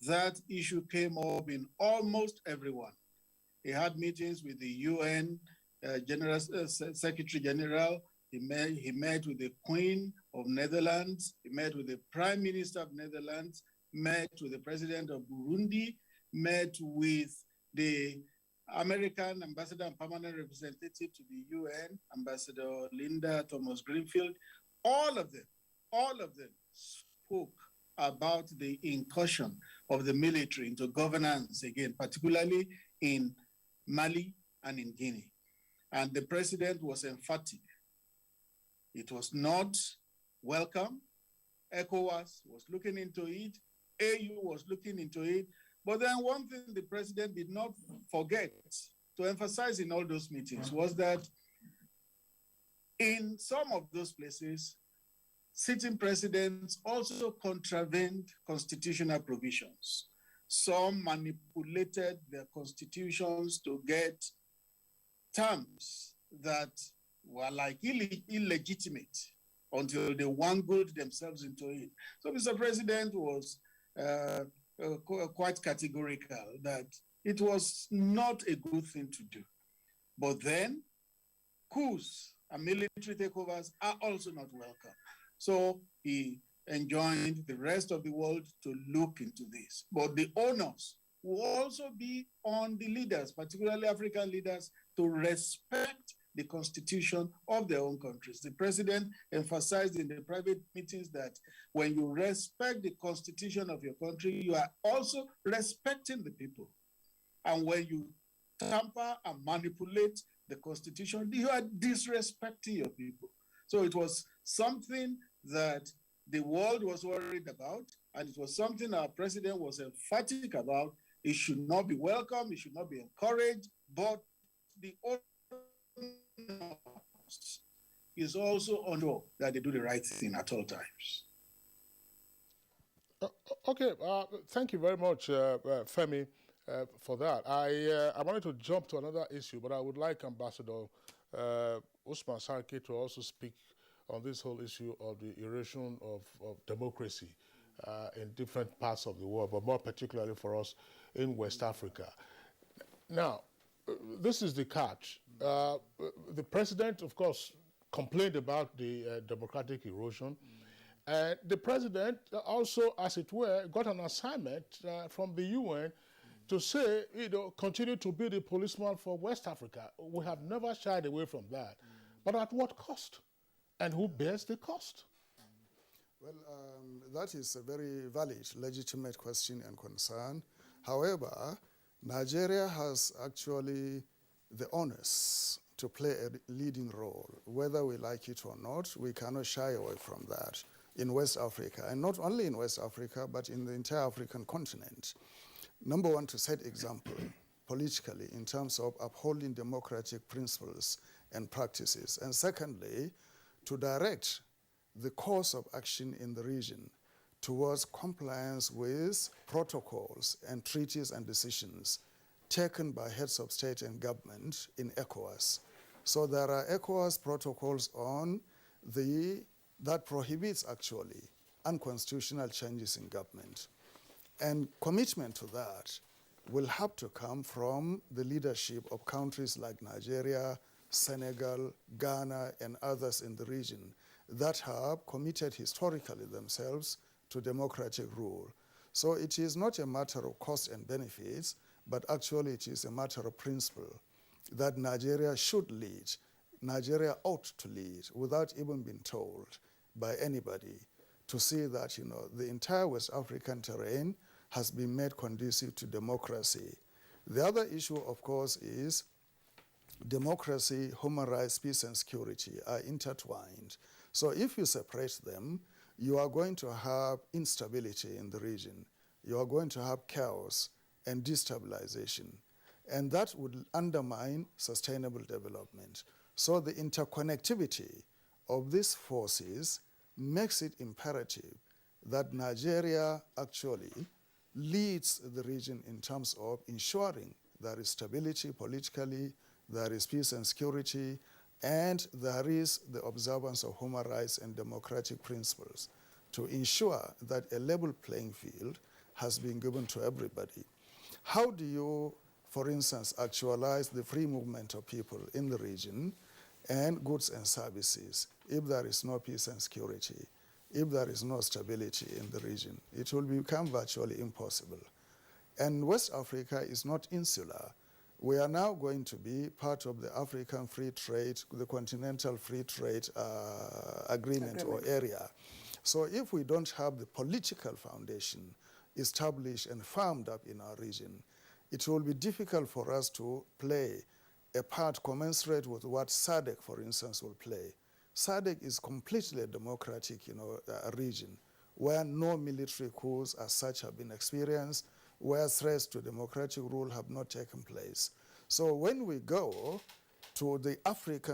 that issue came up in almost everyone. He had meetings with the UN Secretary General. He met with the Queen of Netherlands. He met with the Prime Minister of Netherlands, met with the President of Burundi, met with the American Ambassador and Permanent Representative to the UN, Ambassador Linda Thomas-Greenfield. All of them spoke about the incursion of the military into governance again, particularly in Mali and in Guinea. And the president was emphatic. It was not welcome. ECOWAS was looking into it. AU was looking into it. But then one thing the president did not forget to emphasize in all those meetings was that In some of those places, sitting presidents also contravened constitutional provisions. Some manipulated their constitutions to get terms that were like illegitimate until they wangled themselves into it. So Mr. President was quite categorical that it was not a good thing to do. But then, coups and military takeovers are also not welcome. So he enjoined the rest of the world to look into this. But the onus will also be on the leaders, particularly African leaders, to respect the constitution of their own countries. The president emphasized in the private meetings that when you respect the constitution of your country, you are also respecting the people. And when you tamper and manipulate the constitution, you are disrespecting your people. So it was something that the world was worried about, and it was something our president was emphatic about. It should not be welcome, it should not be encouraged, but the onus is also on them that they do the right thing at all times. Okay, thank you very much, Femi, for that. I wanted to jump to another issue, but I would like Ambassador Usman Sarki to also speak on this whole issue of the erosion of democracy in different parts of the world, but more particularly for us in West Africa. Now, this is the catch. The president, of course, complained about the democratic erosion. The president also, as it were, got an assignment from the UN to say, continue to be the policeman for West Africa. We have never shied away from that. But at what cost? And who bears the cost? Well, that is a very valid, legitimate question and concern. However, Nigeria has actually the onus to play a leading role. Whether we like it or not, we cannot shy away from that in West Africa. And not only in West Africa, but in the entire African continent. Number one, to set example politically in terms of upholding democratic principles and practices. And secondly, to direct the course of action in the region towards compliance with protocols and treaties and decisions taken by heads of state and government in ECOWAS. So there are ECOWAS protocols on that prohibits actually unconstitutional changes in government. And commitment to that will have to come from the leadership of countries like Nigeria, Senegal, Ghana, and others in the region that have committed historically themselves to democratic rule. So it is not a matter of cost and benefits, but actually it is a matter of principle that Nigeria should lead. Nigeria ought to lead without even being told by anybody to see that the entire West African terrain has been made conducive to democracy. The other issue, of course, is democracy, human rights, peace, and security are intertwined. So if you separate them, you are going to have instability in the region. You are going to have chaos and destabilization. And that would undermine sustainable development. So the interconnectivity of these forces makes it imperative that Nigeria actually leads the region in terms of ensuring there is stability politically, there is peace and security, and there is the observance of human rights and democratic principles to ensure that a level playing field has been given to everybody. How do you, for instance, actualize the free movement of people in the region and goods and services if there is no peace and security, if there is no stability in the region? It will become virtually impossible. And West Africa is not insular. We are now going to be part of the African free trade, the continental free trade agreement or area. So if we don't have the political foundation established and firmed up in our region, it will be difficult for us to play a part commensurate with what SADC, for instance, will play. SADC is completely a democratic region where no military coups as such have been experienced, where threats to democratic rule have not taken place. So when we go to the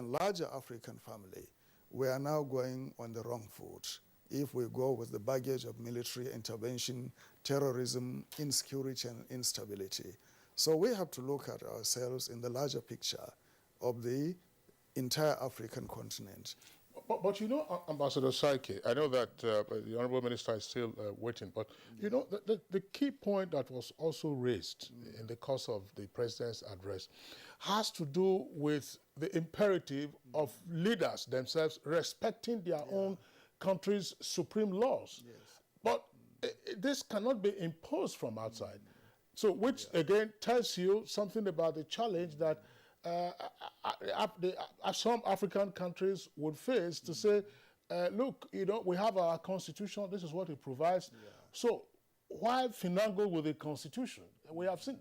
larger African family, we are now going on the wrong foot if we go with the baggage of military intervention, terrorism, insecurity, and instability. So we have to look at ourselves in the larger picture of the entire African continent. But you know, Ambassador Saike, I know that the Honorable Minister is still waiting, but you know, the key point that was also raised in the course of the President's address has to do with the imperative of leaders themselves respecting their own country's supreme laws. Yes. But this cannot be imposed from outside. So, which again tells you something about the challenge that some African countries would face to say, look, you know, we have our constitution, this is what it provides. Yeah. So why finagle with the constitution? We have seen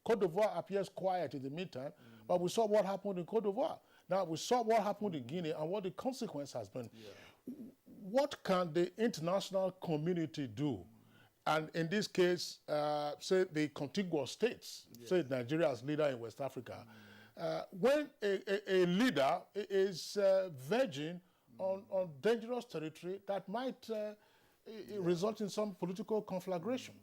Cote d'Ivoire appears quiet in the meantime, but we saw what happened in Cote d'Ivoire. Now we saw what happened in Guinea and what the consequence has been. Yeah. What can the international community do? And in this case, say the contiguous states, say Nigeria as leader in West Africa, when a leader is verging on dangerous territory that might result in some political conflagration.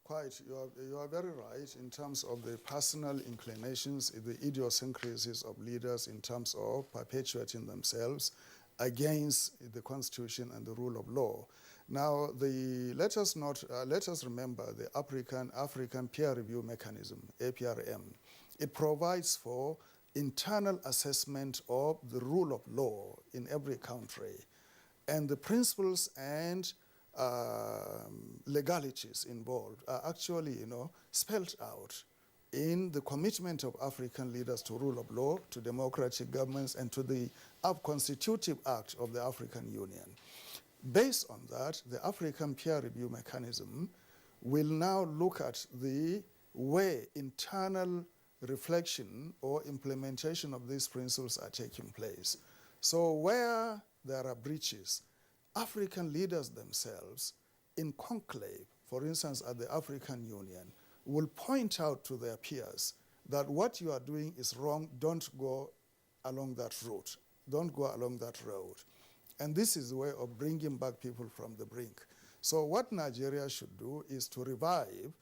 Quite, you are very right in terms of the personal inclinations, the idiosyncrasies of leaders in terms of perpetuating themselves against the Constitution and the rule of law. Now, let us remember the African Peer Review Mechanism, APRM. It provides for internal assessment of the rule of law in every country, and the principles and legalities involved are actually, you know, spelled out in the commitment of African leaders to rule of law, to democratic governments, and to the constitutive act of the African Union. Based on that, the African Peer Review Mechanism will now look at the way internal reflection or implementation of these principles are taking place. So where there are breaches, African leaders themselves in conclave, for instance at the African Union, will point out to their peers that what you are doing is wrong, don't go along that route, don't go along that road. And this is the way of bringing back people from the brink. So what Nigeria should do is to revive,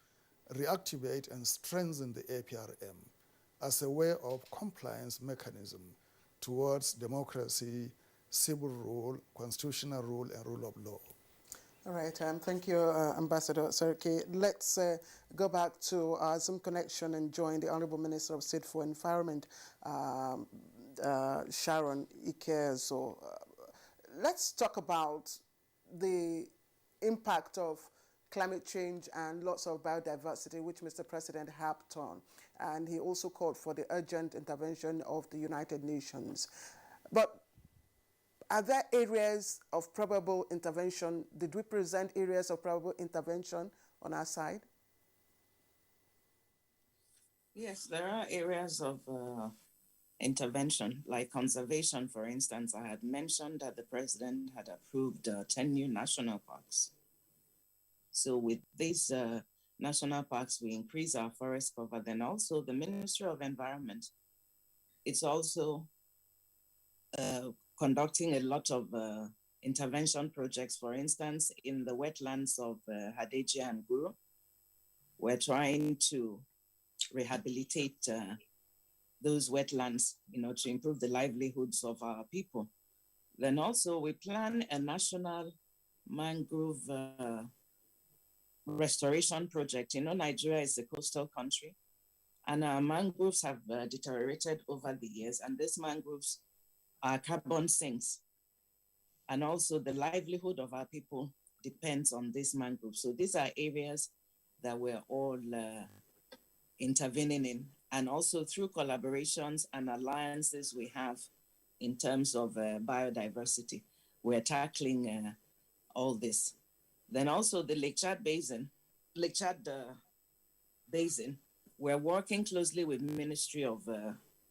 reactivate, and strengthen the APRM as a way of compliance mechanism towards democracy, civil rule, constitutional rule, and rule of law. All right, thank you, Ambassador Seriki. Let's go back to our Zoom connection and join the Honorable Minister of State for Environment, Sharon Ikezo. Let's talk about the impact of climate change and loss of biodiversity, which Mr. President harped on. And he also called for the urgent intervention of the United Nations. But are there areas of probable intervention? Did we present areas of probable intervention on our side? Yes, there are areas of intervention, like conservation, for instance. I had mentioned that the president had approved 10 new national parks. So with these national parks, we increase our forest cover. Then also the Ministry of Environment, it's also conducting a lot of intervention projects. For instance, in the wetlands of Hadejia and Guru, we're trying to rehabilitate those wetlands, you know, to improve the livelihoods of our people. Then also we plan a national mangrove restoration project. You know, Nigeria is a coastal country, and our mangroves have deteriorated over the years, and these mangroves are carbon sinks. And also the livelihood of our people depends on these mangroves. So these are areas that we're all intervening in. And also through collaborations and alliances we have in terms of biodiversity, we're tackling all this. Then also the Lake Chad Basin, we're working closely with Ministry of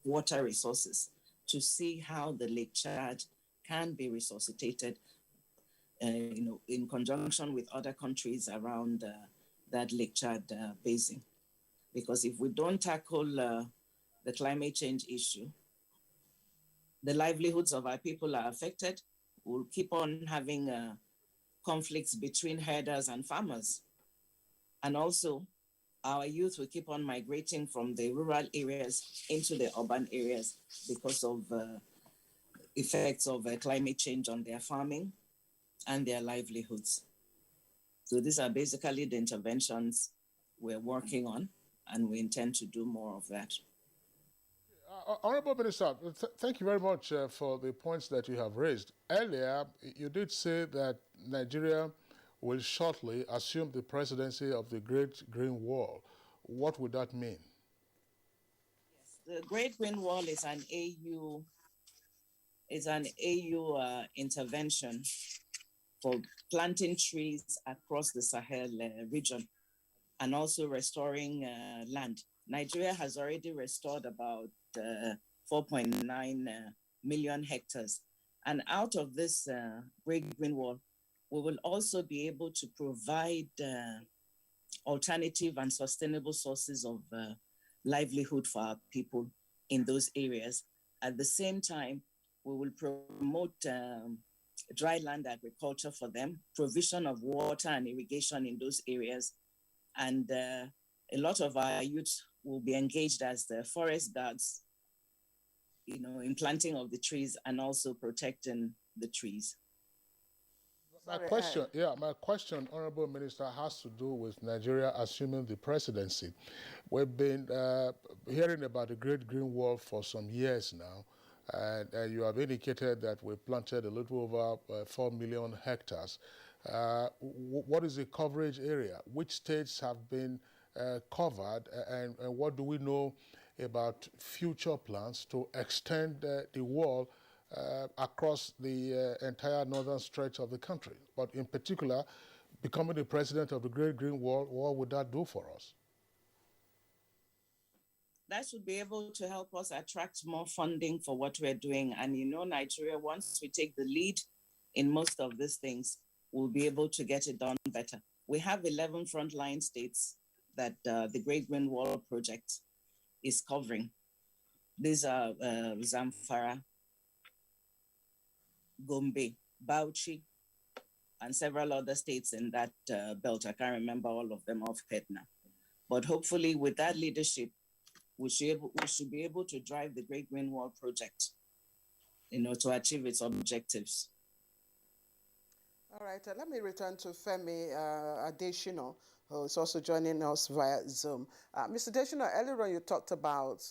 Water Resources to see how the Lake Chad can be resuscitated, you know, in conjunction with other countries around that Lake Chad Basin. Because if we don't tackle the climate change issue, the livelihoods of our people are affected, We'll keep on having conflicts between herders and farmers. And also, our youth will keep on migrating from the rural areas into the urban areas because of effects of climate change on their farming and their livelihoods. So these are basically the interventions we're working on, and we intend to do more of that. Honorable Minister, thank you very much for the points that you have raised. Earlier, you did say that Nigeria will shortly assume the presidency of the Great Green Wall. What would that mean? Yes, the Great Green Wall is an AU intervention for planting trees across the Sahel region and also restoring land. Nigeria has already restored about 4.9 million hectares. And out of this Great Green Wall, we will also be able to provide alternative and sustainable sources of livelihood for our people in those areas. At the same time, we will promote dry land agriculture for them, provision of water and irrigation in those areas. And a lot of our youth will be engaged as the forest guards, in planting of the trees and also protecting the trees. My question, Honorable Minister, has to do with Nigeria assuming the presidency. We've been hearing about the Great Green Wall for some years now, and you have indicated that we planted a little over 4 million hectares. What is the coverage area? Which states have been covered, and what do we know about future plans to extend the wall across the entire northern stretch of the country? But in particular, becoming the president of the Great Green Wall, what would that do for us? That should be able to help us attract more funding for what we're doing. And Nigeria, once we take the lead in most of these things, we'll be able to get it done better. We have 11 frontline states that the Great Green Wall project is covering. These are Zamfara, Gombe, Bauchi, and several other states in that belt. I can't remember all of them off head now. But hopefully with that leadership, we should be able to drive the Great Green Wall project, to achieve its objectives. All right, let me return to Femi Adesina, who is also joining us via Zoom. Mr. Adesina, earlier on you talked about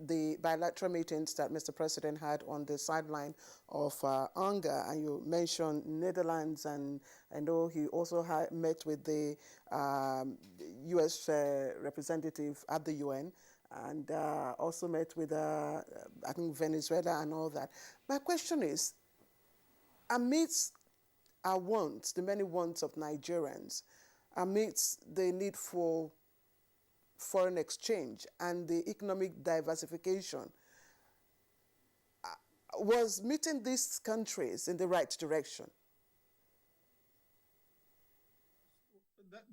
the bilateral meetings that Mr. President had on the sideline of UNGA, and you mentioned Netherlands, and I know he also met with the U.S. representative at the UN, and also met with, I think, Venezuela and all that. My question is, amidst our wants, the many wants of Nigerians, amidst the need for foreign exchange and the economic diversification, was meeting these countries in the right direction?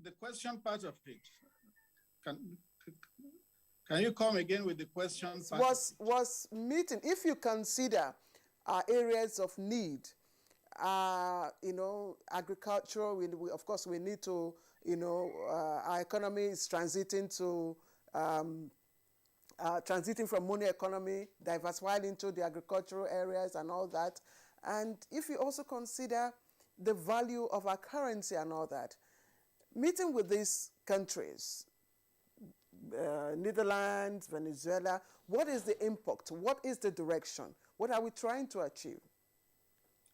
The question part of it, can you come again with the question part? Was meeting, if you consider areas of need, agriculture, of course, we need to, our economy is transiting from money economy, diversifying into the agricultural areas and all that. And if you also consider the value of our currency and all that, meeting with these countries, Netherlands, Venezuela, what is the impact? What is the direction? What are we trying to achieve?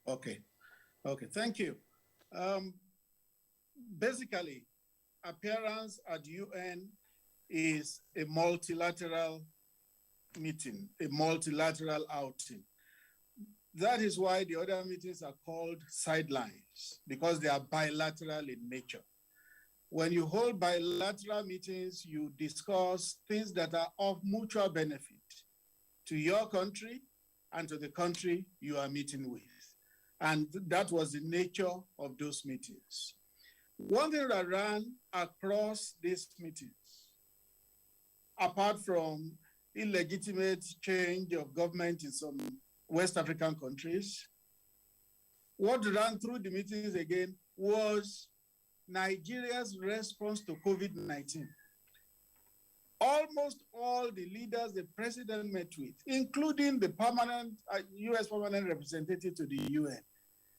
Okay, thank you. Basically, appearance at UN is a multilateral meeting, a multilateral outing. That is why the other meetings are called sidelines, because they are bilateral in nature. When you hold bilateral meetings, you discuss things that are of mutual benefit to your country and to the country you are meeting with. And that was the nature of those meetings. One thing that ran across these meetings, apart from illegitimate change of government in some West African countries, what ran through the meetings again was Nigeria's response to COVID-19. Almost all the leaders the president met with, including the permanent U.S. permanent representative to the UN,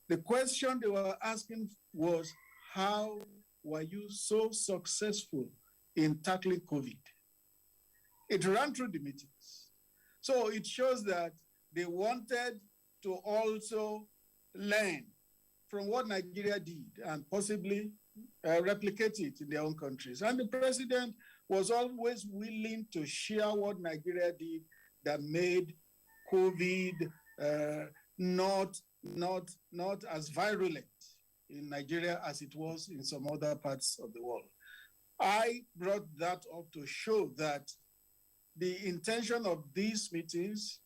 the question they were asking was, how were you so successful in tackling COVID? It ran through the meetings. So it shows that they wanted to also learn from what Nigeria did and possibly replicate it in their own countries. And the president was always willing to share what Nigeria did that made COVID not as virulent in Nigeria as it was in some other parts of the world. I brought that up to show that the intention of these meetings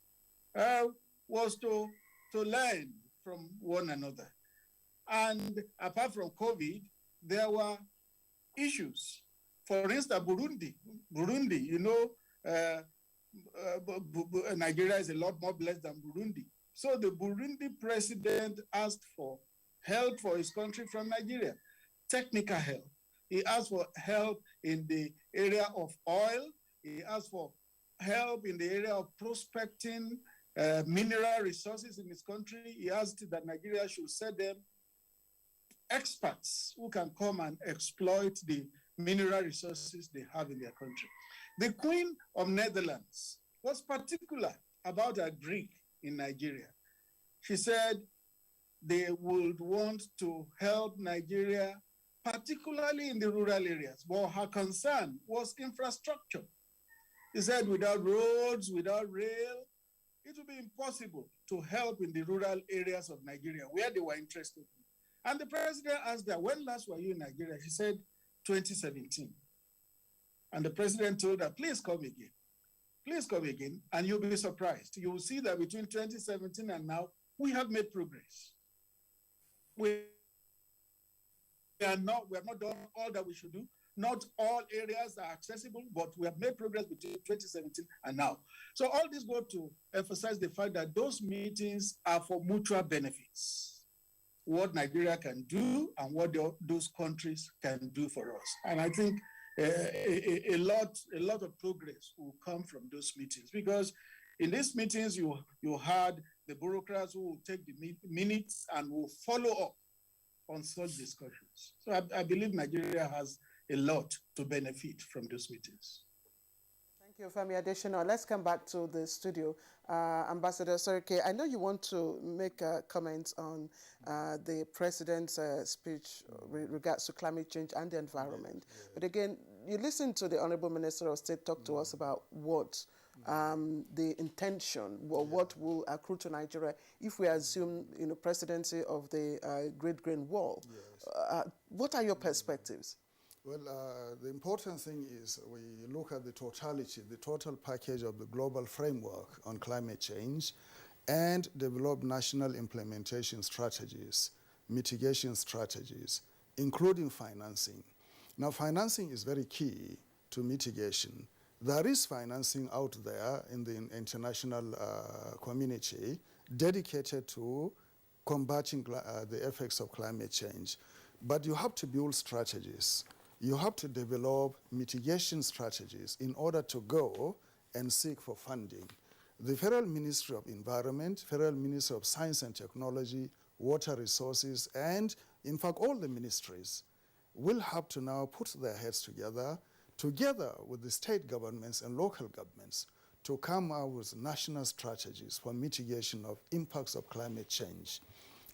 was to learn from one another. And apart from COVID, there were issues. For instance, Burundi, you know, Nigeria is a lot more blessed than Burundi. So the Burundi president asked for help for his country from Nigeria, technical help. He asked for help in the area of oil. He asked for help in the area of prospecting mineral resources in his country. He asked that Nigeria should send them experts who can come and exploit the mineral resources they have in their country. The Queen of Netherlands was particular about a Greek in Nigeria. She said they would want to help Nigeria, particularly in the rural areas, but her concern was infrastructure. He said without roads, without rail, it would be impossible to help in the rural areas of Nigeria where they were interested. And the president asked her, when last were you in Nigeria? She said, 2017. And the president told her, please come again. Please come again, and you'll be surprised. You will see that between 2017 and now, we have made progress. We have not done all that we should do. Not all areas are accessible, but we have made progress between 2017 and now. So all this goes to emphasize the fact that those meetings are for mutual benefits. What Nigeria can do and what those countries can do for us. And I think a lot of progress will come from those meetings, because in these meetings you had the bureaucrats who will take the minutes and will follow up on such discussions. So I believe Nigeria has a lot to benefit from those meetings. Thank you, Femi Adesina. Let's come back to the studio. Ambassador Sorike, I know you want to make a comment on the president's speech with regards to climate change and the environment. But again, you listened to the Honorable Minister of State talk to us about what the intention, what will accrue to Nigeria if we assume, presidency of the Great Green Wall. Yes. What are your perspectives? Well, the important thing is we look at the totality, the total package of the global framework on climate change, and develop national implementation strategies, mitigation strategies, including financing. Now, financing is very key to mitigation. There is financing out there in the international community dedicated to combating the effects of climate change. But you have to build strategies. You have to develop mitigation strategies in order to go and seek for funding. The Federal Ministry of Environment, Federal Ministry of Science and Technology, Water Resources, and in fact all the ministries will have to now put their heads together with the state governments and local governments to come out with national strategies for mitigation of impacts of climate change.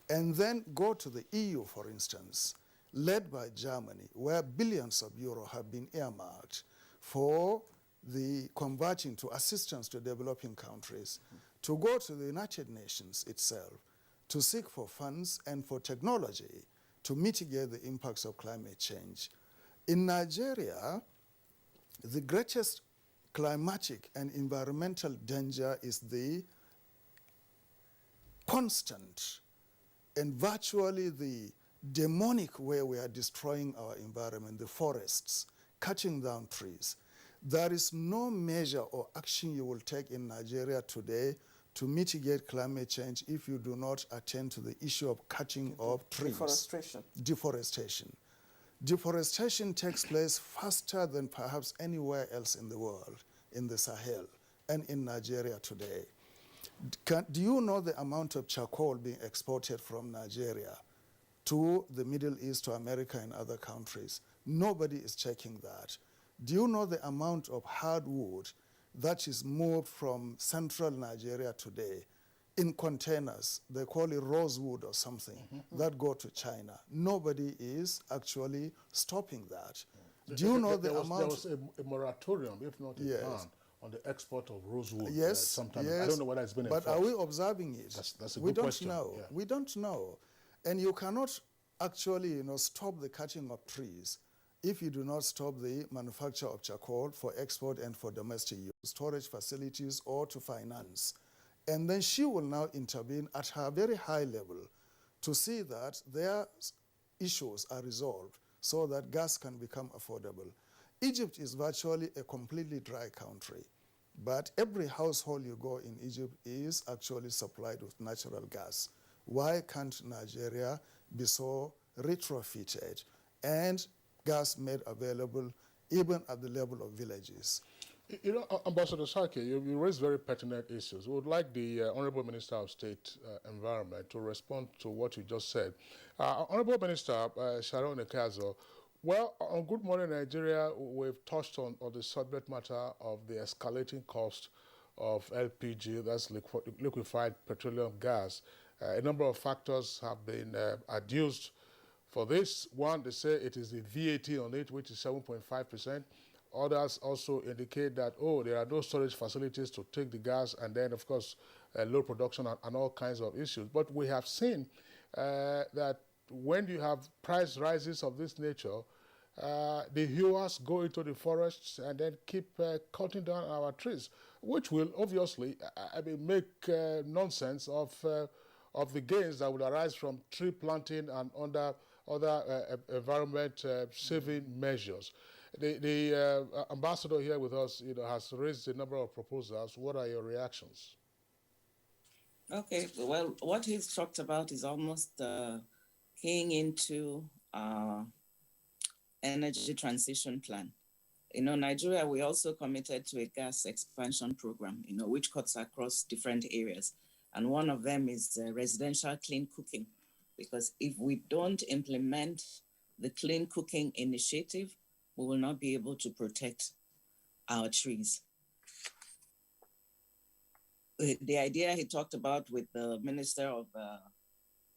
And then go to the EU, for instance, led by Germany, where billions of euros have been earmarked for the converting to assistance to developing countries, to go to the United Nations itself, to seek for funds and for technology to mitigate the impacts of climate change. In Nigeria, the greatest climatic and environmental danger is the constant and virtually the demonic way we are destroying our environment, the forests, cutting down trees. There is no measure or action you will take in Nigeria today to mitigate climate change if you do not attend to the issue of cutting of trees. Deforestation. Deforestation. Deforestation takes place faster than perhaps anywhere else in the world, in the Sahel and in Nigeria today. Do you know the amount of charcoal being exported from Nigeria to the Middle East, to America and other countries? Nobody is checking that. Do you know the amount of hardwood that is moved from central Nigeria today in containers? They call it rosewood or something, that go to China. Nobody is actually stopping that. Do you know the amount? There was a moratorium, if not a ban, on the export of rosewood. Yes, sometime. yes. I don't know whether it's been enforced. But are we observing it? That's a we good don't question. know. Yeah. We don't know. And you cannot actually, stop the cutting of trees if you do not stop the manufacture of charcoal for export and for domestic use, storage facilities, or to finance. And then she will now intervene at her very high level to see that their issues are resolved so that gas can become affordable. Egypt is virtually a completely dry country, but every household you go in Egypt is actually supplied with natural gas. Why can't Nigeria be so retrofitted and gas made available even at the level of villages? You know, Ambassador Sake, you raised very pertinent issues. We would like the Honorable Minister of State Environment to respond to what you just said. Honorable Minister Sharon Ekazo, well, on Good Morning Nigeria, we've touched on the subject matter of the escalating cost of LPG, that's liquefied petroleum gas. A number of factors have been adduced for this. One, they say it is the VAT on it, which is 7.5%. Others also indicate that, there are no storage facilities to take the gas, and then, of course, low production and all kinds of issues. But we have seen that when you have price rises of this nature, the hewers go into the forests and then keep cutting down our trees, which will obviously make nonsense of the gains that would arise from tree planting and other environment saving measures. The ambassador here with us, has raised a number of proposals. What are your reactions? Okay, well, what he's talked about is almost keying into our energy transition plan. Nigeria, we also committed to a gas expansion program, which cuts across different areas. And one of them is residential clean cooking. Because if we don't implement the clean cooking initiative, we will not be able to protect our trees. The idea he talked about with the Minister of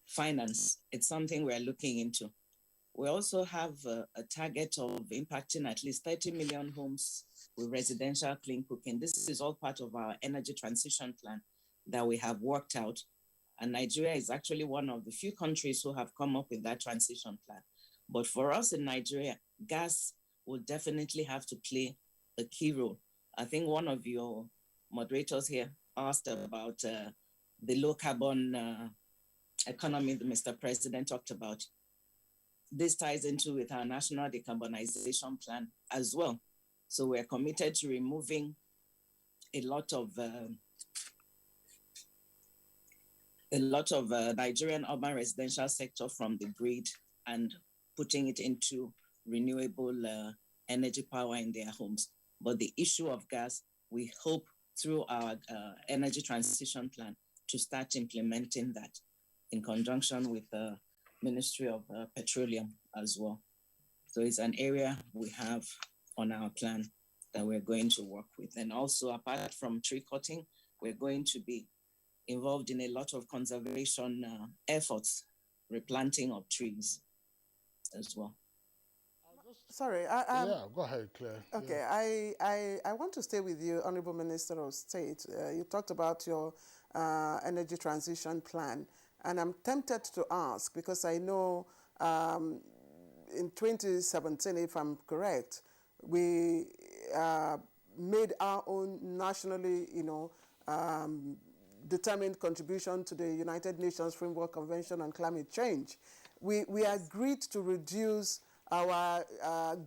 Finance, it's something we're looking into. We also have a target of impacting at least 30 million homes with residential clean cooking. This is all part of our energy transition plan that we have worked out. And Nigeria is actually one of the few countries who have come up with that transition plan. But for us in Nigeria, gas will definitely have to play a key role. I think one of your moderators here asked about the low carbon economy that Mr. President talked about. This ties into with our national decarbonization plan as well. So we're committed to removing a lot of Nigerian urban residential sector from the grid and putting it into renewable energy power in their homes. But the issue of gas, we hope through our energy transition plan to start implementing that in conjunction with the Ministry of Petroleum as well. So it's an area we have on our plan that we're going to work with. And also, apart from tree cutting, we're going to be involved in a lot of conservation efforts, replanting of trees as well. Sorry. Yeah, go ahead, Claire. Okay, yeah. I want to stay with you, Honorable Minister of State. You talked about your energy transition plan, and I'm tempted to ask, because I know in 2017, if I'm correct, we made our own nationally, determined contribution to the United Nations Framework Convention on Climate Change. We agreed to reduce our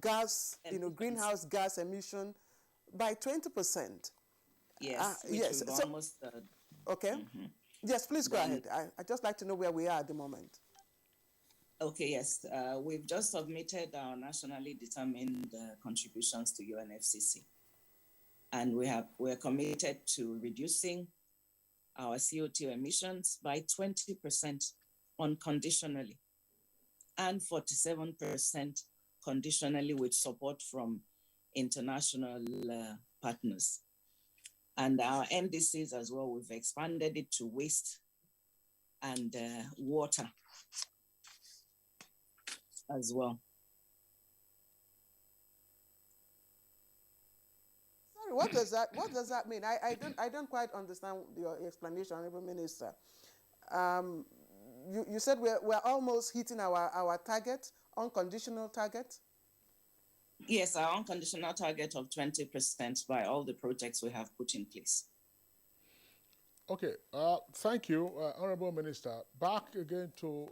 greenhouse gas emission by 20%. Yes, which yes. we've So, almost Okay. Yes, please go ahead. I'd just like to know where we are at the moment. Okay, yes. We've just submitted our nationally determined contributions to UNFCCC. And we're committed to reducing our CO2 emissions by 20% unconditionally and 47% conditionally with support from international partners. And our NDCs as well, we've expanded it to waste and water as well. Sorry, what does that mean? I don't quite understand your explanation, Honorable Minister. You said we're almost hitting our target, unconditional target? Yes, our unconditional target of 20% by all the projects we have put in place. Okay, thank you, Honorable Minister. Back again to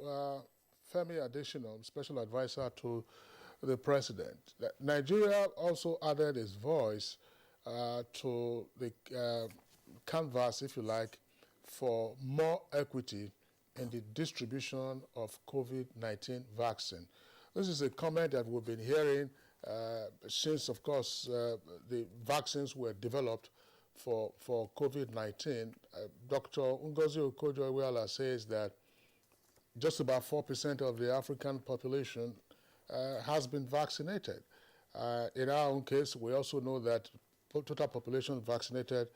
Femi Adesina, Special Advisor to the President. Nigeria also added its voice to the canvas, if you like, for more equity in the distribution of COVID-19 vaccine. This is a comment that we've been hearing since, of course, the vaccines were developed for COVID-19. Dr. Ngozi Okojo-Iweala says that just about 4% of the African population has been vaccinated. In our own case, we also know that total population vaccinated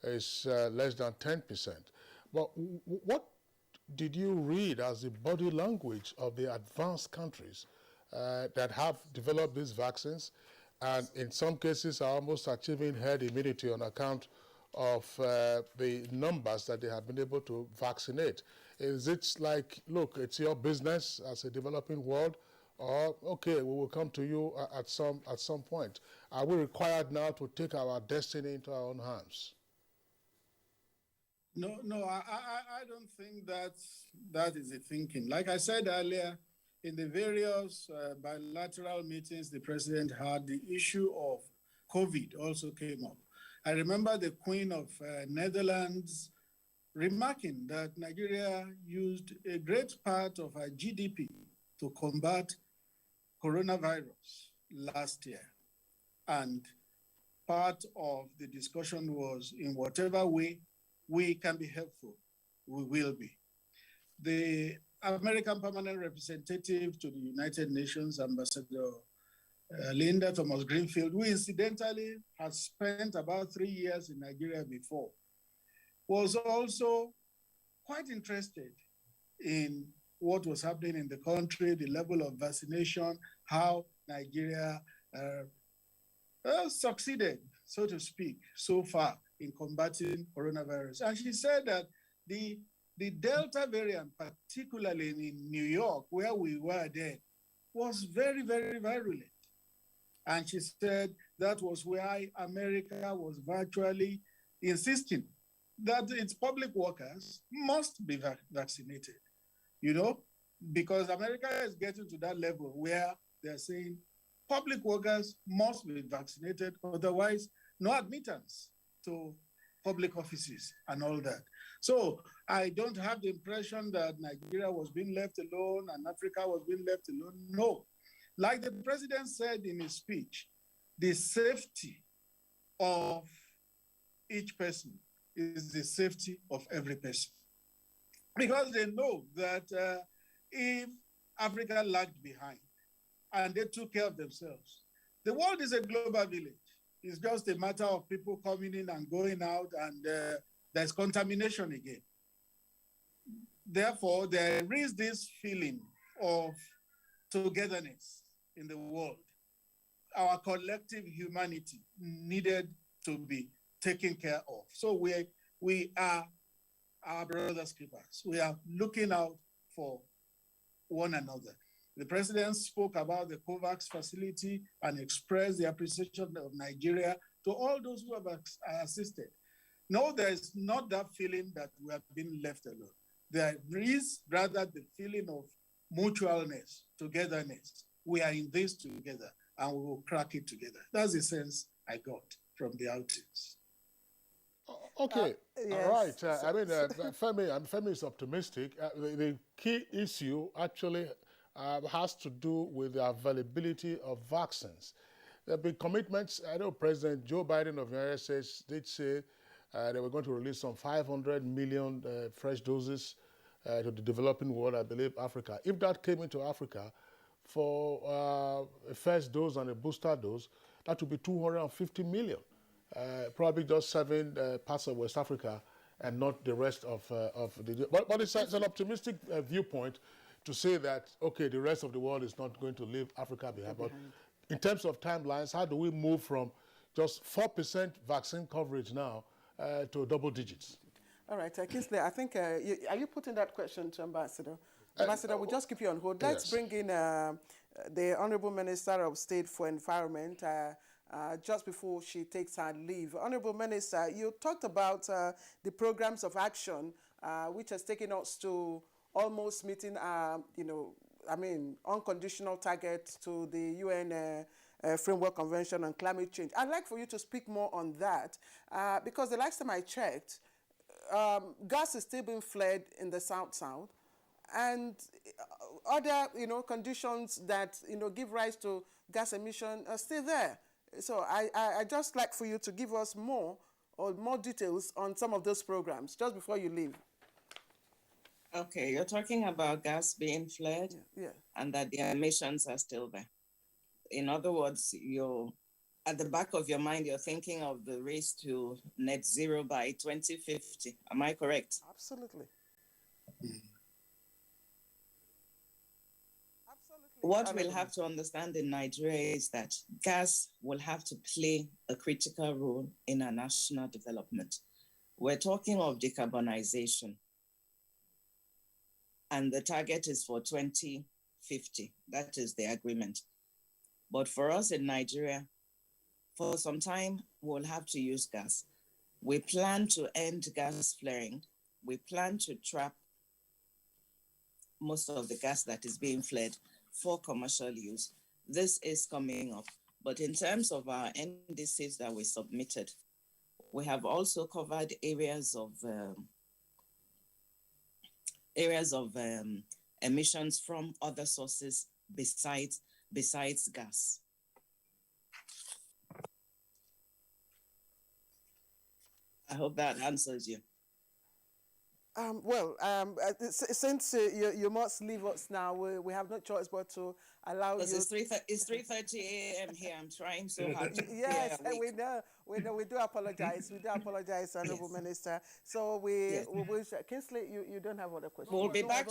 is less than 10%. But what did you read as the body language of the advanced countries that have developed these vaccines, and in some cases are almost achieving herd immunity on account of the numbers that they have been able to vaccinate? Is it like, look, it's your business as a developing world, or okay, we will come to you at some point? Are we required now to take our destiny into our own hands? No, I don't think that is the thinking. Like I said earlier, in the various bilateral meetings the president had, the issue of COVID also came up. I remember the Queen of Netherlands remarking that Nigeria used a great part of our GDP to combat coronavirus last year. And part of the discussion was, in whatever way we can be helpful, we will be. The American Permanent Representative to the United Nations, Ambassador Linda Thomas-Greenfield, who incidentally has spent about 3 years in Nigeria before, was also quite interested in what was happening in the country, the level of vaccination, how Nigeria succeeded, so to speak, so far in combating coronavirus. And she said that the Delta variant, particularly in New York, where we were then, was very, very virulent. And she said that was why America was virtually insisting that its public workers must be vaccinated, you know, because America is getting to that level where they're saying public workers must be vaccinated, otherwise no admittance to public offices and all that. So I don't have the impression that Nigeria was being left alone and Africa was being left alone. No. Like the president said in his speech, the safety of each person is the safety of every person. Because they know that if Africa lagged behind and they took care of themselves, the world is a global village. It's just a matter of people coming in and going out, and there's contamination again. Therefore, there is this feeling of togetherness in the world. Our collective humanity needed to be taken care of. So we are our brothers' keepers. We are looking out for one another. The president spoke about the COVAX facility and expressed the appreciation of Nigeria to all those who have assisted. No, there is not that feeling that we have been left alone. There is rather the feeling of mutualness, togetherness. We are in this together and we will crack it together. That's the sense I got from the outings. Okay, yes. all right. Femi is optimistic. The key issue actually has to do with the availability of vaccines. There have been commitments. I know President Joe Biden of the United States did say they were going to release some 500 million fresh doses to the developing world, I believe Africa. If that came into Africa for a first dose and a booster dose, that would be 250 million. Probably just serving parts of West Africa and not the rest of the... But it's an optimistic viewpoint to say that, okay, the rest of the world is not going to leave Africa behind. But in terms of timelines, how do we move from just 4% vaccine coverage now to double digits? All right, Kingsley, I think, are you putting that question to Ambassador? Ambassador, we'll just keep you on hold. Let's bring in the Honorable Minister of State for Environment, just before she takes her leave. Honorable Minister, you talked about the programs of action, which has taken us to almost meeting, unconditional targets to the UN Framework Convention on Climate Change. I'd like for you to speak more on that, because the last time I checked, gas is still being flared in the South-South, and other, conditions that, give rise to gas emission are still there. So I just like for you to give us more details on some of those programs just before you leave. Okay, you're talking about gas being flared, and that the emissions are still there. In other words, at the back of your mind, you're thinking of the race to net zero by 2050. Am I correct? Absolutely. What we'll have to understand in Nigeria is that gas will have to play a critical role in our national development. We're talking of decarbonization, and the target is for 2050. That is the agreement. But for us in Nigeria, for some time, we'll have to use gas. We plan to end gas flaring. We plan to trap most of the gas that is being flared for commercial use. This is coming up. But in terms of our NDCs that we submitted, we have also covered areas of emissions from other sources besides gas. I hope that answers you. Since you must leave us now, we have no choice but to allow you. It's 3:30 a.m. here. I'm trying so hard. Yes, we know. We do apologize. We do apologize, Honorable Minister. So we wish Kingsley, you don't have other questions. We'll be back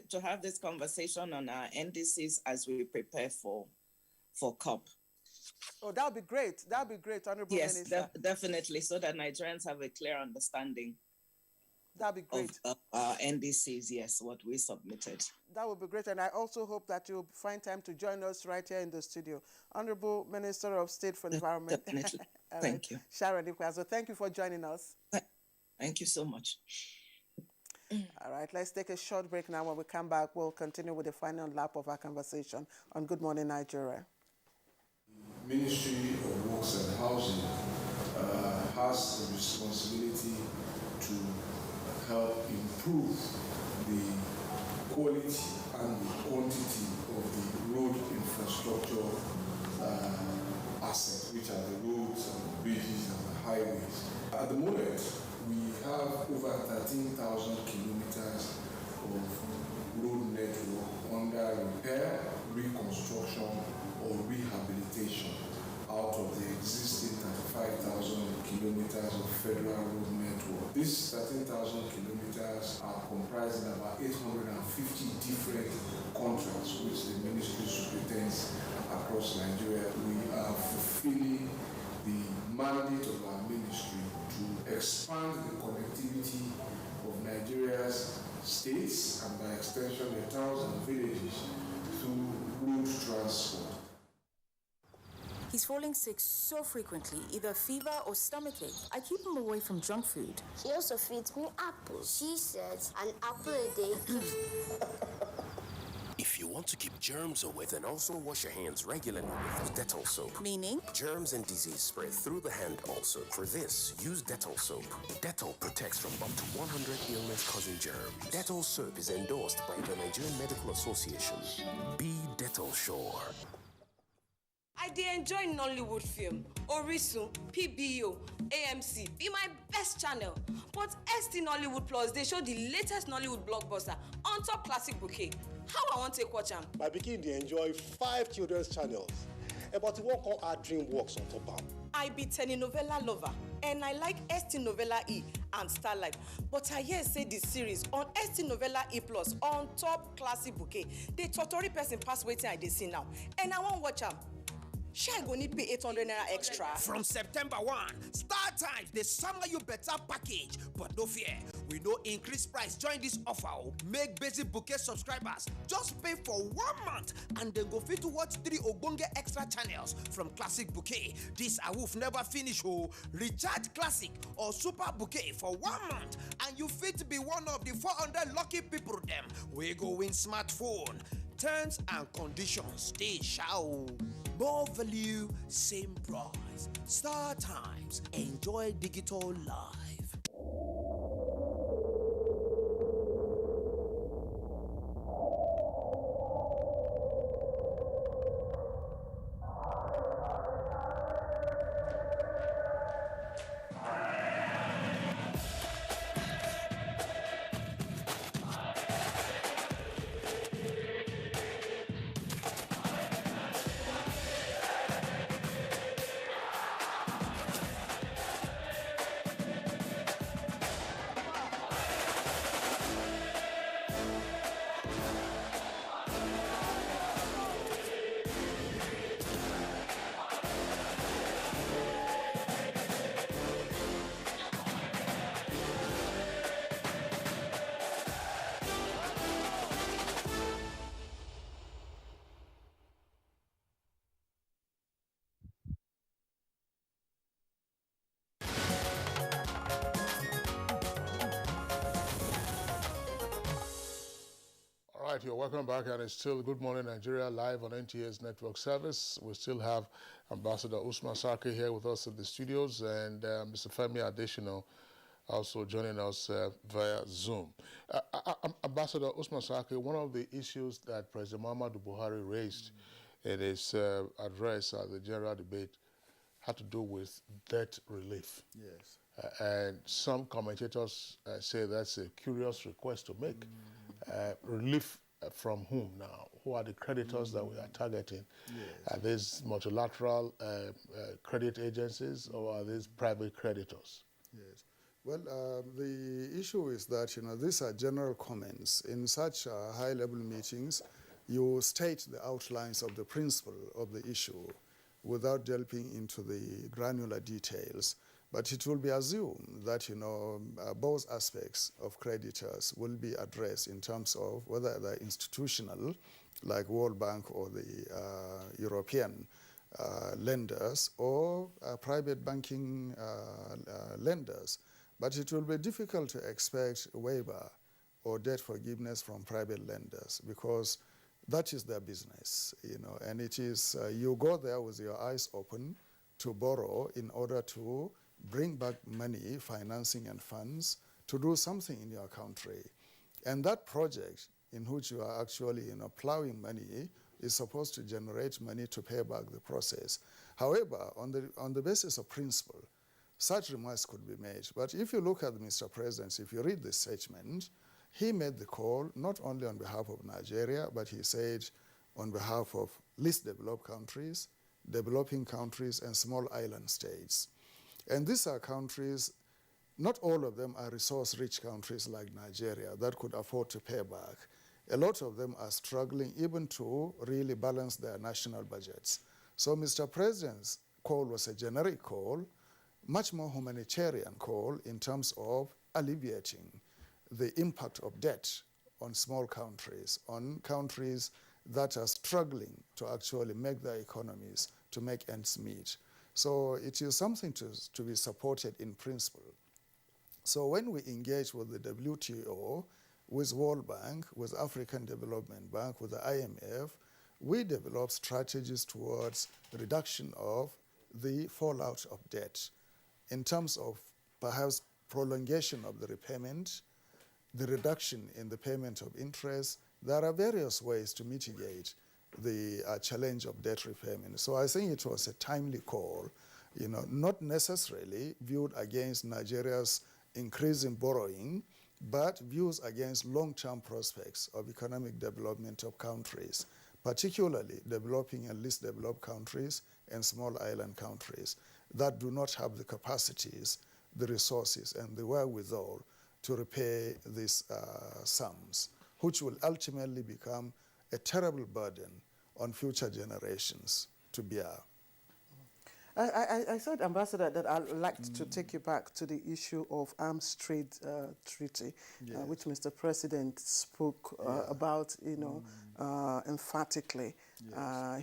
to have this conversation on our NDCs as we prepare for COP. Oh, that would be great. That would be great, Honorable Minister. Yes, definitely, so that Nigerians have a clear understanding. That'd be great. Of our NDCs, yes, what we submitted. That would be great, and I also hope that you'll find time to join us right here in the studio. Honorable Minister of State for Environment. Definitely. Thank you. Sharon Ikwazo, thank you for joining us. Thank you so much. All right, let's take a short break now. When we come back, we'll continue with the final lap of our conversation on Good Morning Nigeria. Ministry of Works and Housing has the responsibility to help improve the quality and the quantity of the road infrastructure assets, which are the roads and the bridges and the highways. At the moment, we have over 13,000 kilometers of road network under repair, reconstruction, or rehabilitation out of the existing 35,000 kilometers of federal road network. These 13,000 kilometers are comprising about 850 different contracts which the ministry superintends across Nigeria. We are fulfilling the mandate of our ministry to expand the connectivity of Nigeria's states and by extension the towns and villages through road transport. He's falling sick so frequently, either fever or stomachache. I keep him away from junk food. She also feeds me apples. She says an apple a day keeps... If you want to keep germs away, then also wash your hands regularly with Dettol soap. Meaning? Germs and disease spread through the hand also. For this, use Dettol soap. Dettol protects from up to 100 illness-causing germs. Dettol soap is endorsed by the Nigerian Medical Association. Be Dettol sure. I dey enjoy Nollywood film, Orisun, PBO, AMC be my best channel. But ST Nollywood Plus dey show the latest Nollywood blockbuster on top classic bouquet. How I wan take watch am? My pikin dey enjoy 5 children's channels, but e wan come add DreamWorks on top am. I be telenovela lover and I like ST Novella E and Starlight. But I hear say the series on ST Novella E Plus on top classic bouquet dey totori person pass wetin I dey see now. And I wan watch am. Shey I go need pay 800 naira extra? From September 1, Star Times dey summer you better package. But no fear, we no increase price join this offer. Make basic bouquet subscribers just pay for 1 month and then go fit to watch 3 ogbonge extra channels from classic bouquet. This awoof never finish oh. Recharge classic or super bouquet for 1 month and you fit be one of the 400 lucky people them we go win smartphone. Terms and conditions dey shall. More value, same price. Star Times. Enjoy digital life. Right, you're welcome back, and it's still Good Morning Nigeria live on NTA's network service. We still have Ambassador Usman Saki here with us in the studios, and Mr. Femi Adesina also joining us via Zoom. Ambassador Usman Saki, one of the issues that President Muhammadu Buhari raised in his address at the general debate had to do with debt relief. Yes. And some commentators say that's a curious request to make. Relief from whom now? Who are the creditors that we are targeting? Yes. Are these multilateral credit agencies or are these private creditors? Yes. Well, the issue is that, these are general comments. In such high-level meetings, you state the outlines of the principle of the issue without delving into the granular details. But it will be assumed that, both aspects of creditors will be addressed in terms of whether they're institutional, like World Bank or the European lenders, or private banking lenders. But it will be difficult to expect waiver or debt forgiveness from private lenders because that is their business, and it is, you go there with your eyes open to borrow in order to bring back money, financing and funds to do something in your country. And that project in which you are actually, plowing money is supposed to generate money to pay back the process. However, on the basis of principle, such remarks could be made. But if you look at Mr. President, if you read the statement, he made the call not only on behalf of Nigeria, but he said on behalf of least developed countries, developing countries, and small island states. And these are countries, not all of them are resource-rich countries like Nigeria that could afford to pay back. A lot of them are struggling even to really balance their national budgets. So Mr. President's call was a generic call, much more humanitarian call in terms of alleviating the impact of debt on small countries, on countries that are struggling to actually make their economies, to make ends meet. So it is something to be supported in principle. So when we engage with the WTO, with World Bank, with African Development Bank, with the IMF, we developed strategies towards the reduction of the fallout of debt in terms of perhaps prolongation of the repayment, the reduction in the payment of interest. There are various ways to mitigate the challenge of debt repayment. So I think it was a timely call, not necessarily viewed against Nigeria's increasing borrowing, but views against long-term prospects of economic development of countries, particularly developing and least developed countries and small island countries that do not have the capacities, the resources, and the wherewithal to repay these sums, which will ultimately become a terrible burden on future generations to bear. I said, Ambassador, that I'd like to take you back to the issue of arms trade treaty, which Mr. President spoke about, emphatically.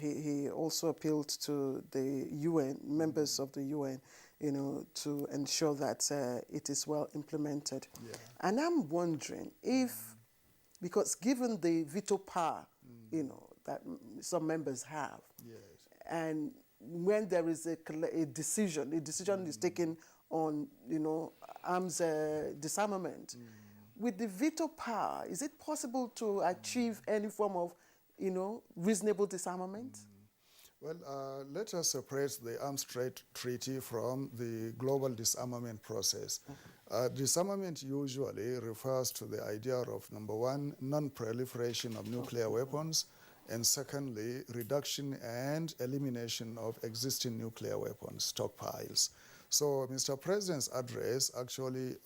He also appealed to the UN, members of the UN, to ensure that it is well implemented. And I'm wondering if, because given the veto power, that some members have, and when there is a decision is taken on, arms disarmament, with the veto power, is it possible to achieve any form of, reasonable disarmament? Well, let us separate the arms trade treaty from the global disarmament process. Disarmament usually refers to the idea of, number one, non-proliferation of nuclear weapons, and secondly, reduction and elimination of existing nuclear weapons stockpiles. So Mr. President's address, actually,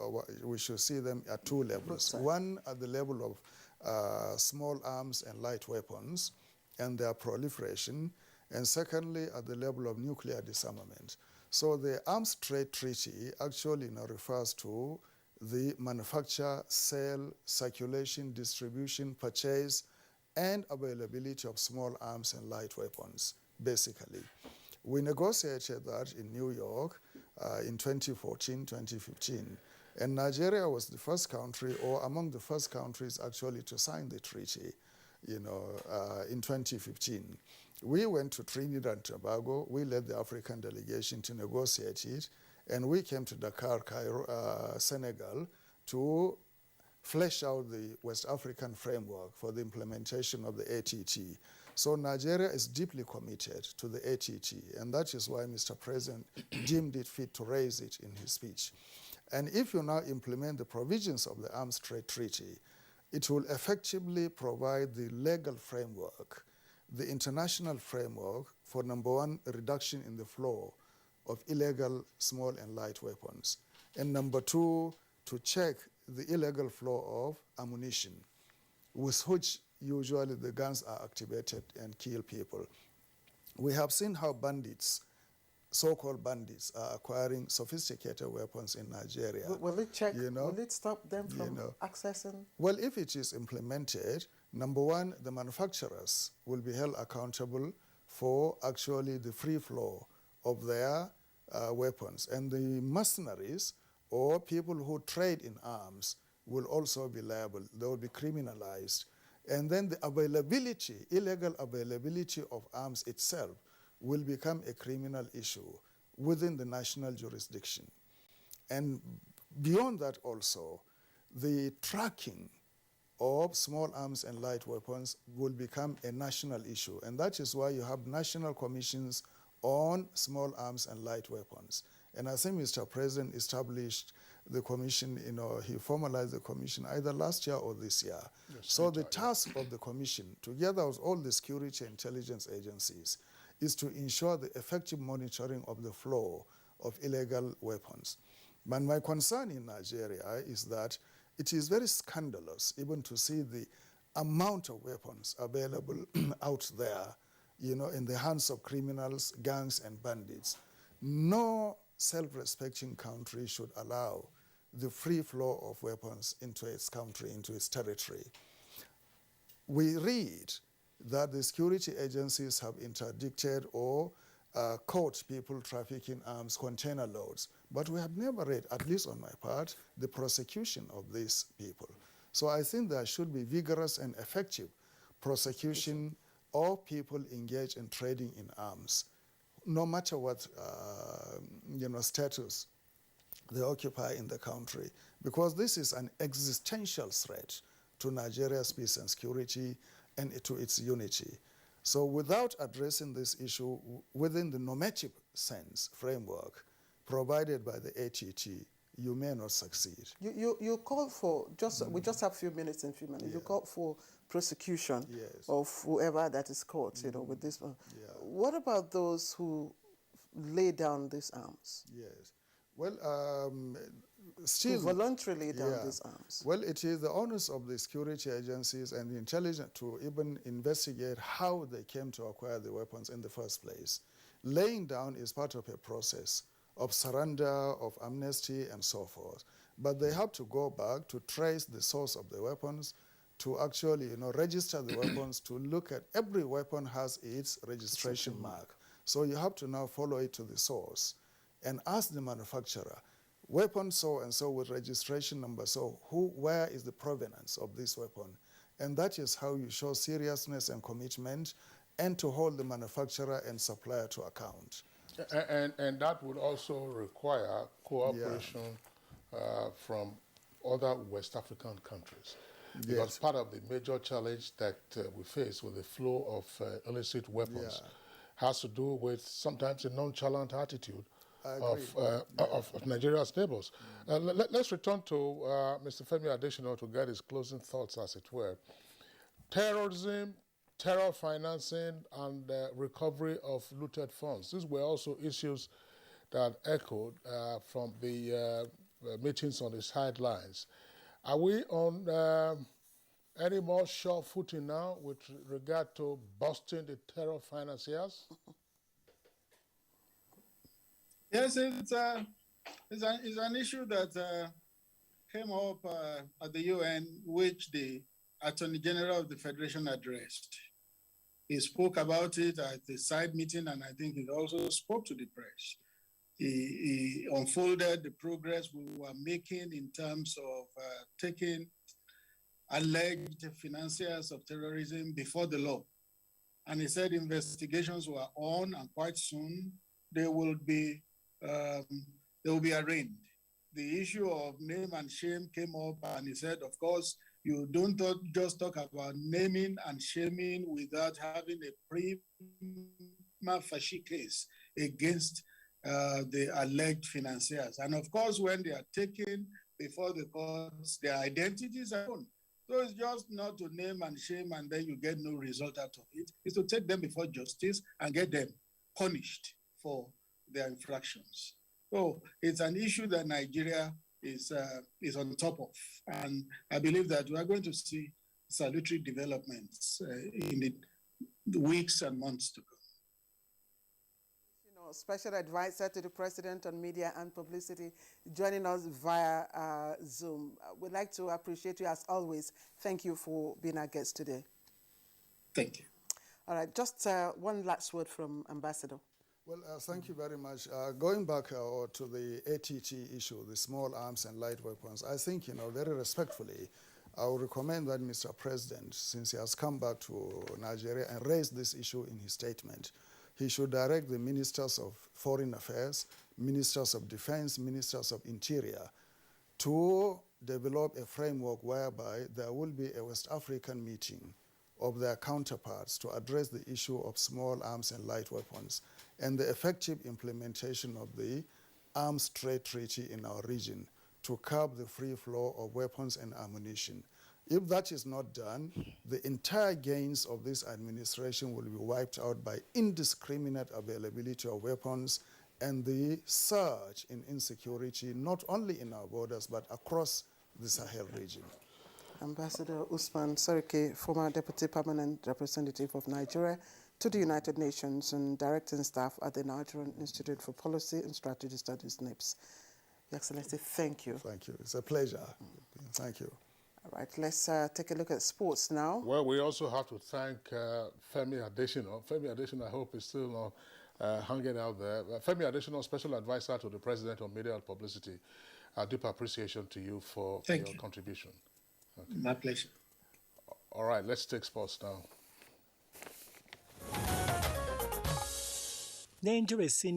we should see them at two levels. One, at the level of small arms and light weapons and their proliferation, and secondly, at the level of nuclear disarmament. So the arms trade treaty actually refers to the manufacture, sale, circulation, distribution, purchase, and availability of small arms and light weapons, basically. We negotiated that in New York in 2014, 2015, and Nigeria was the first country, or among the first countries actually, to sign the treaty, in 2015. We went to Trinidad and Tobago. We led the African delegation to negotiate it, and we came to Dakar, Cairo, Senegal, to flesh out the West African framework for the implementation of the ATT. So Nigeria is deeply committed to the ATT, and that is why Mr. President deemed it fit to raise it in his speech. And if you now implement the provisions of the Arms Trade Treaty, it will effectively provide the legal framework, the international framework for, number one, a reduction in the flow of illegal small and light weapons, and number two, to check the illegal flow of ammunition, with which usually the guns are activated and kill people. We have seen how bandits, so-called bandits, are acquiring sophisticated weapons in Nigeria. Will it check, will it stop them from accessing? Well, if it is implemented, number one, the manufacturers will be held accountable for actually the free flow of their weapons, and the mercenaries or people who trade in arms will also be liable. They will be criminalized. And then the availability, illegal availability of arms itself will become a criminal issue within the national jurisdiction. And beyond that also, the tracking of small arms and light weapons will become a national issue. And that is why you have national commissions on small arms and light weapons. And I think Mr. President established the commission, he formalized the commission either last year or this year. Yes, so the task of the commission, together with all the security and intelligence agencies, is to ensure the effective monitoring of the flow of illegal weapons. But my concern in Nigeria is that it is very scandalous even to see the amount of weapons available out there, in the hands of criminals, gangs, and bandits. No self-respecting country should allow the free flow of weapons into its country, into its territory. We read that the security agencies have interdicted or caught people trafficking arms, container loads, but we have never read, at least on my part, the prosecution of these people. So I think there should be vigorous and effective prosecution of people engaged in trading in arms, no matter what status they occupy in the country, because this is an existential threat to Nigeria's peace and security and to its unity. So without addressing this issue within the normative sense framework provided by the ATT, you may not succeed. You call for, we just have a few minutes. You call for prosecution of whoever that is caught, with this one. What about those who lay down these arms? Yes. Well, still... Who voluntarily lay down these arms? Well, it is the onus of the security agencies and the intelligence to even investigate how they came to acquire the weapons in the first place. Laying down is part of a process of surrender, of amnesty, and so forth. But they have to go back to trace the source of the weapons, to actually register the weapons, to look at every weapon has its registration mark. So you have to now follow it to the source and ask the manufacturer, weapon so-and-so with registration number, so where is the provenance of this weapon? And that is how you show seriousness and commitment, and to hold the manufacturer and supplier to account. And that would also require cooperation from other West African countries. Because part of the major challenge that we face with the flow of illicit weapons has to do with sometimes a nonchalant attitude of Nigeria's neighbors. Let's return to Mr. Femi Adesina to get his closing thoughts, as it were. Terrorism, terror financing, and recovery of looted funds. These were also issues that echoed from the meetings on the sidelines. Are we on any more sure footing now with regard to busting the terror financiers? Yes, it's an issue that came up at the UN, which the Attorney General of the Federation addressed. He spoke about it at the side meeting, and I think he also spoke to the press. He unfolded the progress we were making in terms of taking alleged financiers of terrorism before the law. And he said investigations were on, and quite soon they will be arraigned. The issue of name and shame came up, and he said, of course, you don't just talk about naming and shaming without having a prima facie case against the alleged financiers. And of course, when they are taken before the courts, their identities are known. So it's just not to name and shame and then you get no result out of it. It's to take them before justice and get them punished for their infractions. So it's an issue that Nigeria is on top of. And I believe that we are going to see salutary developments in the weeks and months to come. Special advisor to the President on Media and Publicity, joining us via Zoom. We'd like to appreciate you as always. Thank you for being our guest today. Thank you. All right, just one last word from Ambassador. Well, thank you very much. Going back to the ATT issue, the small arms and light weapons, I think, very respectfully, I would recommend that Mr. President, since he has come back to Nigeria and raised this issue in his statement, he should direct the ministers of foreign affairs, ministers of defense, ministers of interior to develop a framework whereby there will be a West African meeting of their counterparts to address the issue of small arms and light weapons and the effective implementation of the Arms Trade Treaty in our region to curb the free flow of weapons and ammunition. If that is not done, the entire gains of this administration will be wiped out by indiscriminate availability of weapons and the surge in insecurity, not only in our borders, but across the Sahel region. Ambassador Usman Sarike, former Deputy Permanent Representative of Nigeria to the United Nations and Directing Staff at the Nigerian Institute for Policy and Strategy Studies, NIPS. Your Excellency, thank you. Thank you. It's a pleasure. Thank you. All right, let's take a look at sports now. Well, we also have to thank Femi Adesina. Femi Adesina, I hope, is still hanging out there. Femi Adesina, Special Advisor to the President on Media and Publicity. Deep appreciation to you for your contribution. Okay. My pleasure. All right, let's take sports now. Nigeria's senior